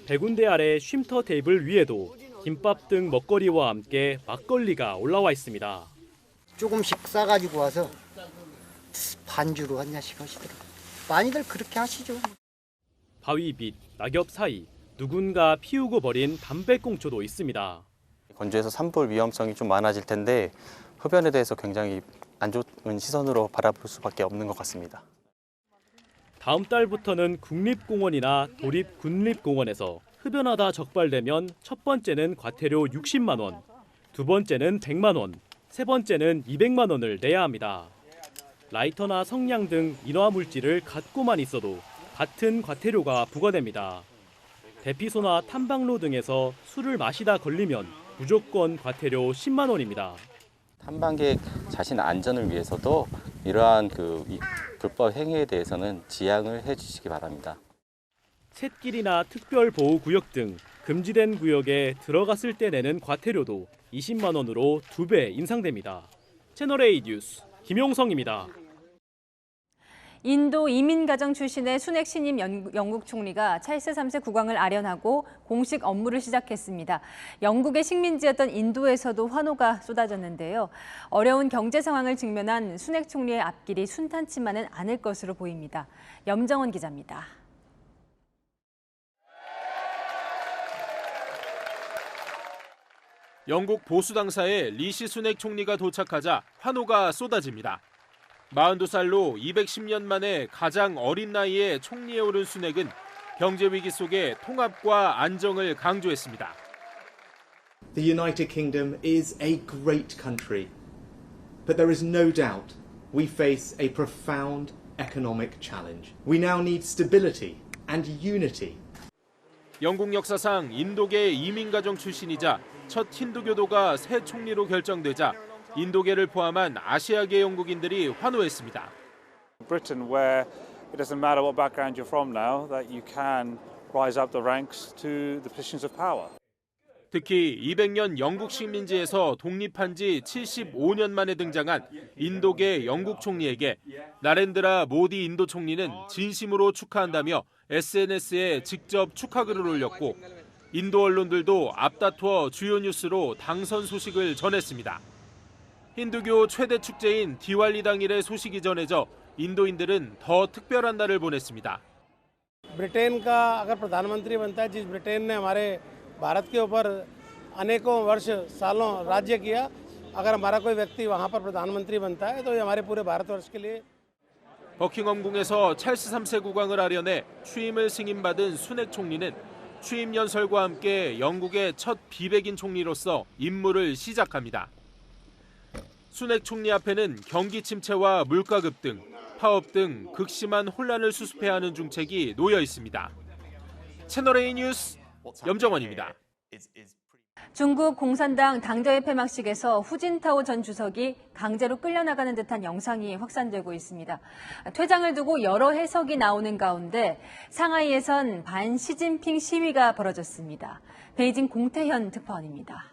배군대 아래 쉼터 테이블 위에도 김밥 등 먹거리와 함께 막걸리가 올라와 있습니다. 조금씩 싸가지고 와서 반주로 한 잔씩 하시더라고요. 많이들 그렇게 하시죠. 바위빛, 낙엽 사이 누군가 피우고 버린 담배꽁초도 있습니다. 건조해서 산불 위험성이 좀 많아질 텐데 흡연에 대해서 굉장히 안 좋은 시선으로 바라볼 수밖에 없는 것 같습니다. 다음 달부터는 국립공원이나 도립군립공원에서 흡연하다 적발되면 첫 번째는 과태료 60만 원, 두 번째는 100만 원, 세 번째는 200만 원을 내야 합니다. 라이터나 성냥 등 인화 물질을 갖고만 있어도 같은 과태료가 부과됩니다. 대피소나 탐방로 등에서 술을 마시다 걸리면 무조건 과태료 10만 원입니다. 탐방객 자신 안전을 위해서도 이러한 이 불법 행위에 대해서는 지양을 해주시기 바랍니다. 샛길이나 특별보호구역 등 금지된 구역에 들어갔을 때 내는 과태료도 20만 원으로 2배 인상됩니다. 채널A 뉴스 김용성입니다. 인도 이민가정 출신의 수넥 신임 영국 총리가 찰스 3세 국왕을 아련하고 공식 업무를 시작했습니다. 영국의 식민지였던 인도에서도 환호가 쏟아졌는데요. 어려운 경제 상황을 직면한 수넥 총리의 앞길이 순탄치만은 않을 것으로 보입니다. 염정원 기자입니다. 영국 보수 당사에 리시 수넥 총리가 도착하자 환호가 쏟아집니다. 42살로 210년 만에 가장 어린 나이에 총리에 오른 수넥은 경제 위기 속에 통합과 안정을 강조했습니다. The United Kingdom is a great country, but there is no doubt we face a profound economic challenge. We now need stability and unity. 영국 역사상 인도계 이민가정 출신이자 첫 힌두교도가 새 총리로 결정되자 인도계를 포함한 아시아계 영국인들이 환호했습니다. Britain, where it doesn't matter what background you're from now, that you can rise up the ranks to the positions of power. 특히 200년 영국 식민지에서 독립한 지 75년 만에 등장한 인도계 영국 총리에게 나렌드라 모디 인도 총리는 진심으로 축하한다며 SNS에 직접 축하글을 올렸고 인도 언론들도 앞다투어 주요 뉴스로 당선 소식을 전했습니다. 힌두교 최대 축제인 디왈리 당일의 소식이 전해져 인도인들은 더 특별한 날을 보냈습니다. ब्रिटेन का अगर प्रधानमंत्री बनता है, जिस ब्रिटेन ने हमारे भारत के ऊपर अनेकों वर्ष सालों राज्य किया, अगर हमारा कोई व्यक्ति वहां पर प्रधानमंत्री बनता है तो ये हमारे पूरे भारतवर्ष के लिए. 버킹엄궁에서 찰스 3세 국왕을 아련해 취임을 승인받은 수넥 총리는 취임 연설과 함께 영국의 첫 비백인 총리로서 임무를 시작합니다. 수넥 총리 앞에는 경기 침체와 물가 급등, 파업 등 극심한 혼란을 수습해야 하는 중책이 놓여 있습니다. 채널A 뉴스 염정원입니다. 중국 공산당 당대회 폐막식에서 후진타오 전 주석이 강제로 끌려나가는 듯한 영상이 확산되고 있습니다. 퇴장을 두고 여러 해석이 나오는 가운데 상하이에선 반 시진핑 시위가 벌어졌습니다. 베이징 공태현 특파원입니다.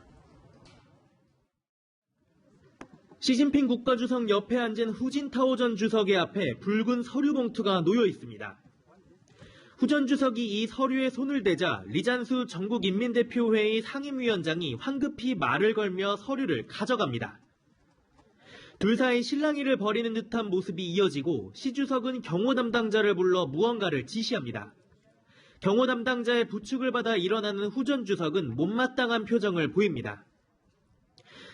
시진핑 국가주석 옆에 앉은 후진타오 전 주석의 앞에 붉은 서류 봉투가 놓여 있습니다. 후 전 주석이 이 서류에 손을 대자 리잔수 전국인민대표회의 상임위원장이 황급히 말을 걸며 서류를 가져갑니다. 둘 사이 실랑이를 벌이는 듯한 모습이 이어지고 시 주석은 경호 담당자를 불러 무언가를 지시합니다. 경호 담당자의 부축을 받아 일어나는 후 전 주석은 못마땅한 표정을 보입니다.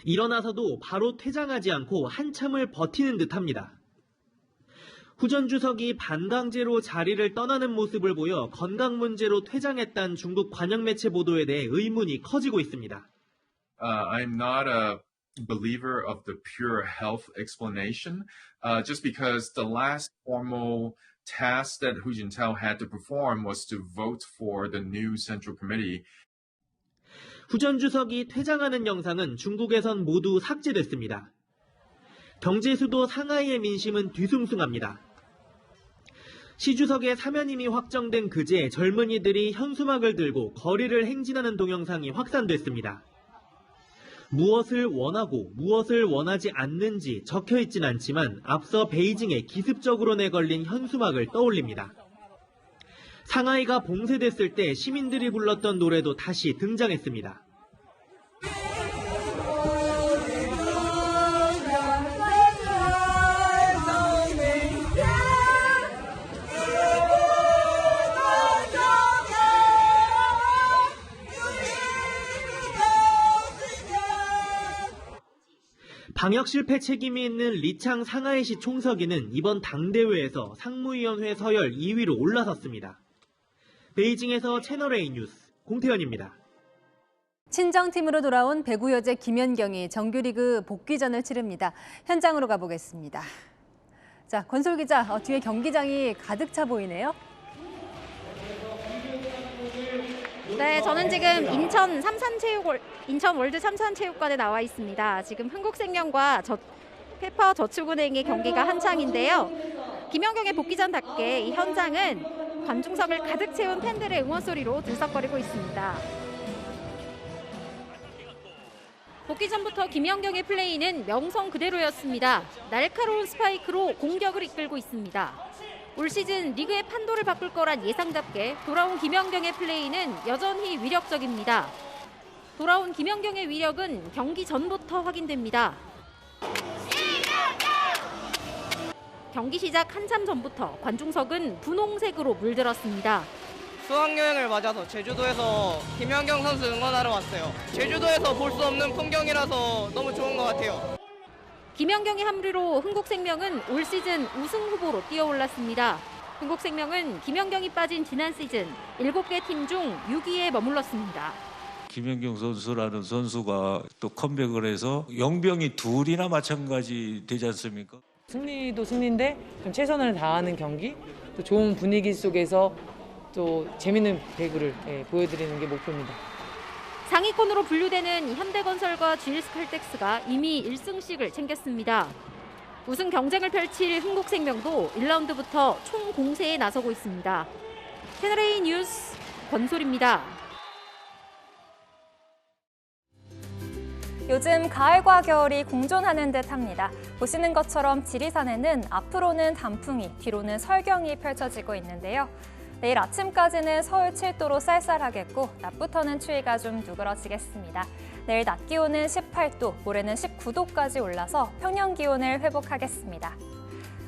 일어나서도 바로 퇴장하지 않고 한참을 버티는 듯합니다. 후 전 주석이 반강제로 자리를 떠나는 모습을 보여 건강 문제로 퇴장했다는 중국 관영 매체 보도에 대해 의문이 커지고 있습니다. I'm not a believer of the pure health explanation, just because the last formal task that Hu Jintao had to perform was to vote for the new Central Committee. 후 전 주석이 퇴장하는 영상은 중국에선 모두 삭제됐습니다. 경제 수도 상하이의 민심은 뒤숭숭합니다. 시 주석의 사면임이 확정된 그제 젊은이들이 현수막을 들고 거리를 행진하는 동영상이 확산됐습니다. 무엇을 원하고 무엇을 원하지 않는지 적혀있진 않지만 앞서 베이징에 기습적으로 내걸린 현수막을 떠올립니다. 상하이가 봉쇄됐을 때 시민들이 불렀던 노래도 다시 등장했습니다. 방역 실패 책임이 있는 리창 상하이시 총서기는 이번 당대회에서 상무위원회 서열 2위로 올라섰습니다. 베이징에서 채널A 뉴스 공태현입니다. 친정팀으로 돌아온 배구 여제 김연경이 정규리그 복귀전을 치릅니다. 현장으로 가보겠습니다. 자, 권솔 기자, 뒤에 경기장이 가득 차 보이네요. 네, 저는 지금 인천 월드 삼산체육관에 나와 있습니다. 지금 한국생명과 페퍼저축은행의 경기가 한창인데요. 김연경의 복귀전답게 이 현장은 관중석을 가득 채운 팬들의 응원 소리로 들썩거리고 있습니다. 복귀전부터 김연경의 플레이는 명성 그대로였습니다. 날카로운 스파이크로 공격을 이끌고 있습니다. 올 시즌 리그의 판도를 바꿀 거란 예상답게 돌아온 김연경의 플레이는 여전히 위력적입니다. 돌아온 김연경의 위력은 경기 전부터 확인됩니다. 경기 시작 한참 전부터 관중석은 분홍색으로 물들었습니다. 수학여행을 맞아서 제주도에서 김연경 선수 응원하러 왔어요. 제주도에서 볼 수 없는 풍경이라서 너무 좋은 것 같아요. 김연경의 합류로 흥국생명은 올 시즌 우승 후보로 뛰어올랐습니다. 흥국생명은 김연경이 빠진 지난 시즌 7개 팀 중 6위에 머물렀습니다. 김연경 선수라는 선수가 또 컴백을 해서 영병이 둘이나 마찬가지 되지 않습니까? 승리도 승리인데 좀 최선을 다하는 경기, 또 좋은 분위기 속에서 또 재밌는 배구를 보여드리는 게 목표입니다. 상위권으로 분류되는 현대건설과 GS칼텍스가 이미 1승씩을 챙겼습니다. 우승 경쟁을 펼칠 흥국생명도 1라운드부터 총 공세에 나서고 있습니다. 채널A 뉴스 권솔입니다. 요즘 가을과 겨울이 공존하는 듯합니다. 보시는 것처럼 지리산에는 앞으로는 단풍이, 뒤로는 설경이 펼쳐지고 있는데요. 내일 아침까지는 서울 7도로 쌀쌀하겠고 낮부터는 추위가 좀 누그러지겠습니다. 내일 낮 기온은 18도, 모레는 19도까지 올라서 평년 기온을 회복하겠습니다.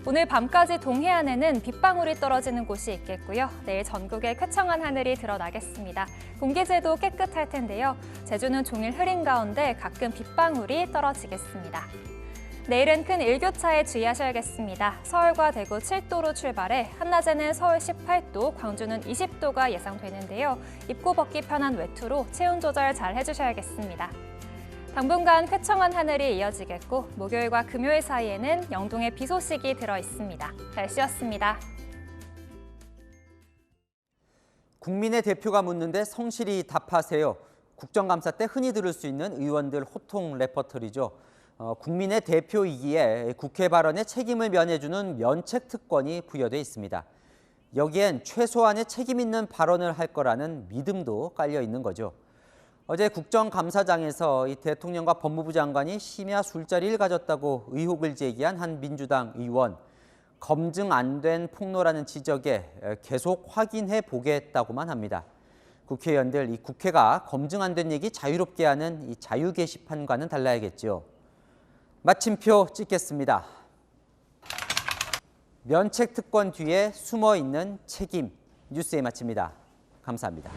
오늘 밤까지 동해안에는 빗방울이 떨어지는 곳이 있겠고요. 내일 전국에 쾌청한 하늘이 드러나겠습니다. 공기질도 깨끗할 텐데요. 제주는 종일 흐린 가운데 가끔 빗방울이 떨어지겠습니다. 내일은 큰 일교차에 주의하셔야겠습니다. 서울과 대구 7도로 출발해 한낮에는 서울 18도, 광주는 20도가 예상되는데요. 입고 벗기 편한 외투로 체온 조절 잘 해주셔야겠습니다. 당분간 쾌청한 하늘이 이어지겠고 목요일과 금요일 사이에는 영동에 비 소식이 들어 있습니다. 날씨였습니다. 국민의 대표가 묻는데 성실히 답하세요. 국정감사 때 흔히 들을 수 있는 의원들 호통 레퍼토리죠. 국민의 대표이기에 국회 발언에 책임을 면해주는 면책 특권이 부여돼 있습니다. 여기엔 최소한의 책임 있는 발언을 할 거라는 믿음도 깔려 있는 거죠. 어제 국정감사장에서 이 대통령과 법무부 장관이 심야 술자리를 가졌다고 의혹을 제기한 한 민주당 의원, 검증 안 된 폭로라는 지적에 계속 확인해 보겠다고만 합니다. 국회의원들, 이 국회가 검증 안 된 얘기 자유롭게 하는 이 자유 게시판과는 달라야겠죠. 마침표 찍겠습니다. 면책 특권 뒤에 숨어 있는 책임, 뉴스에 마칩니다. 감사합니다.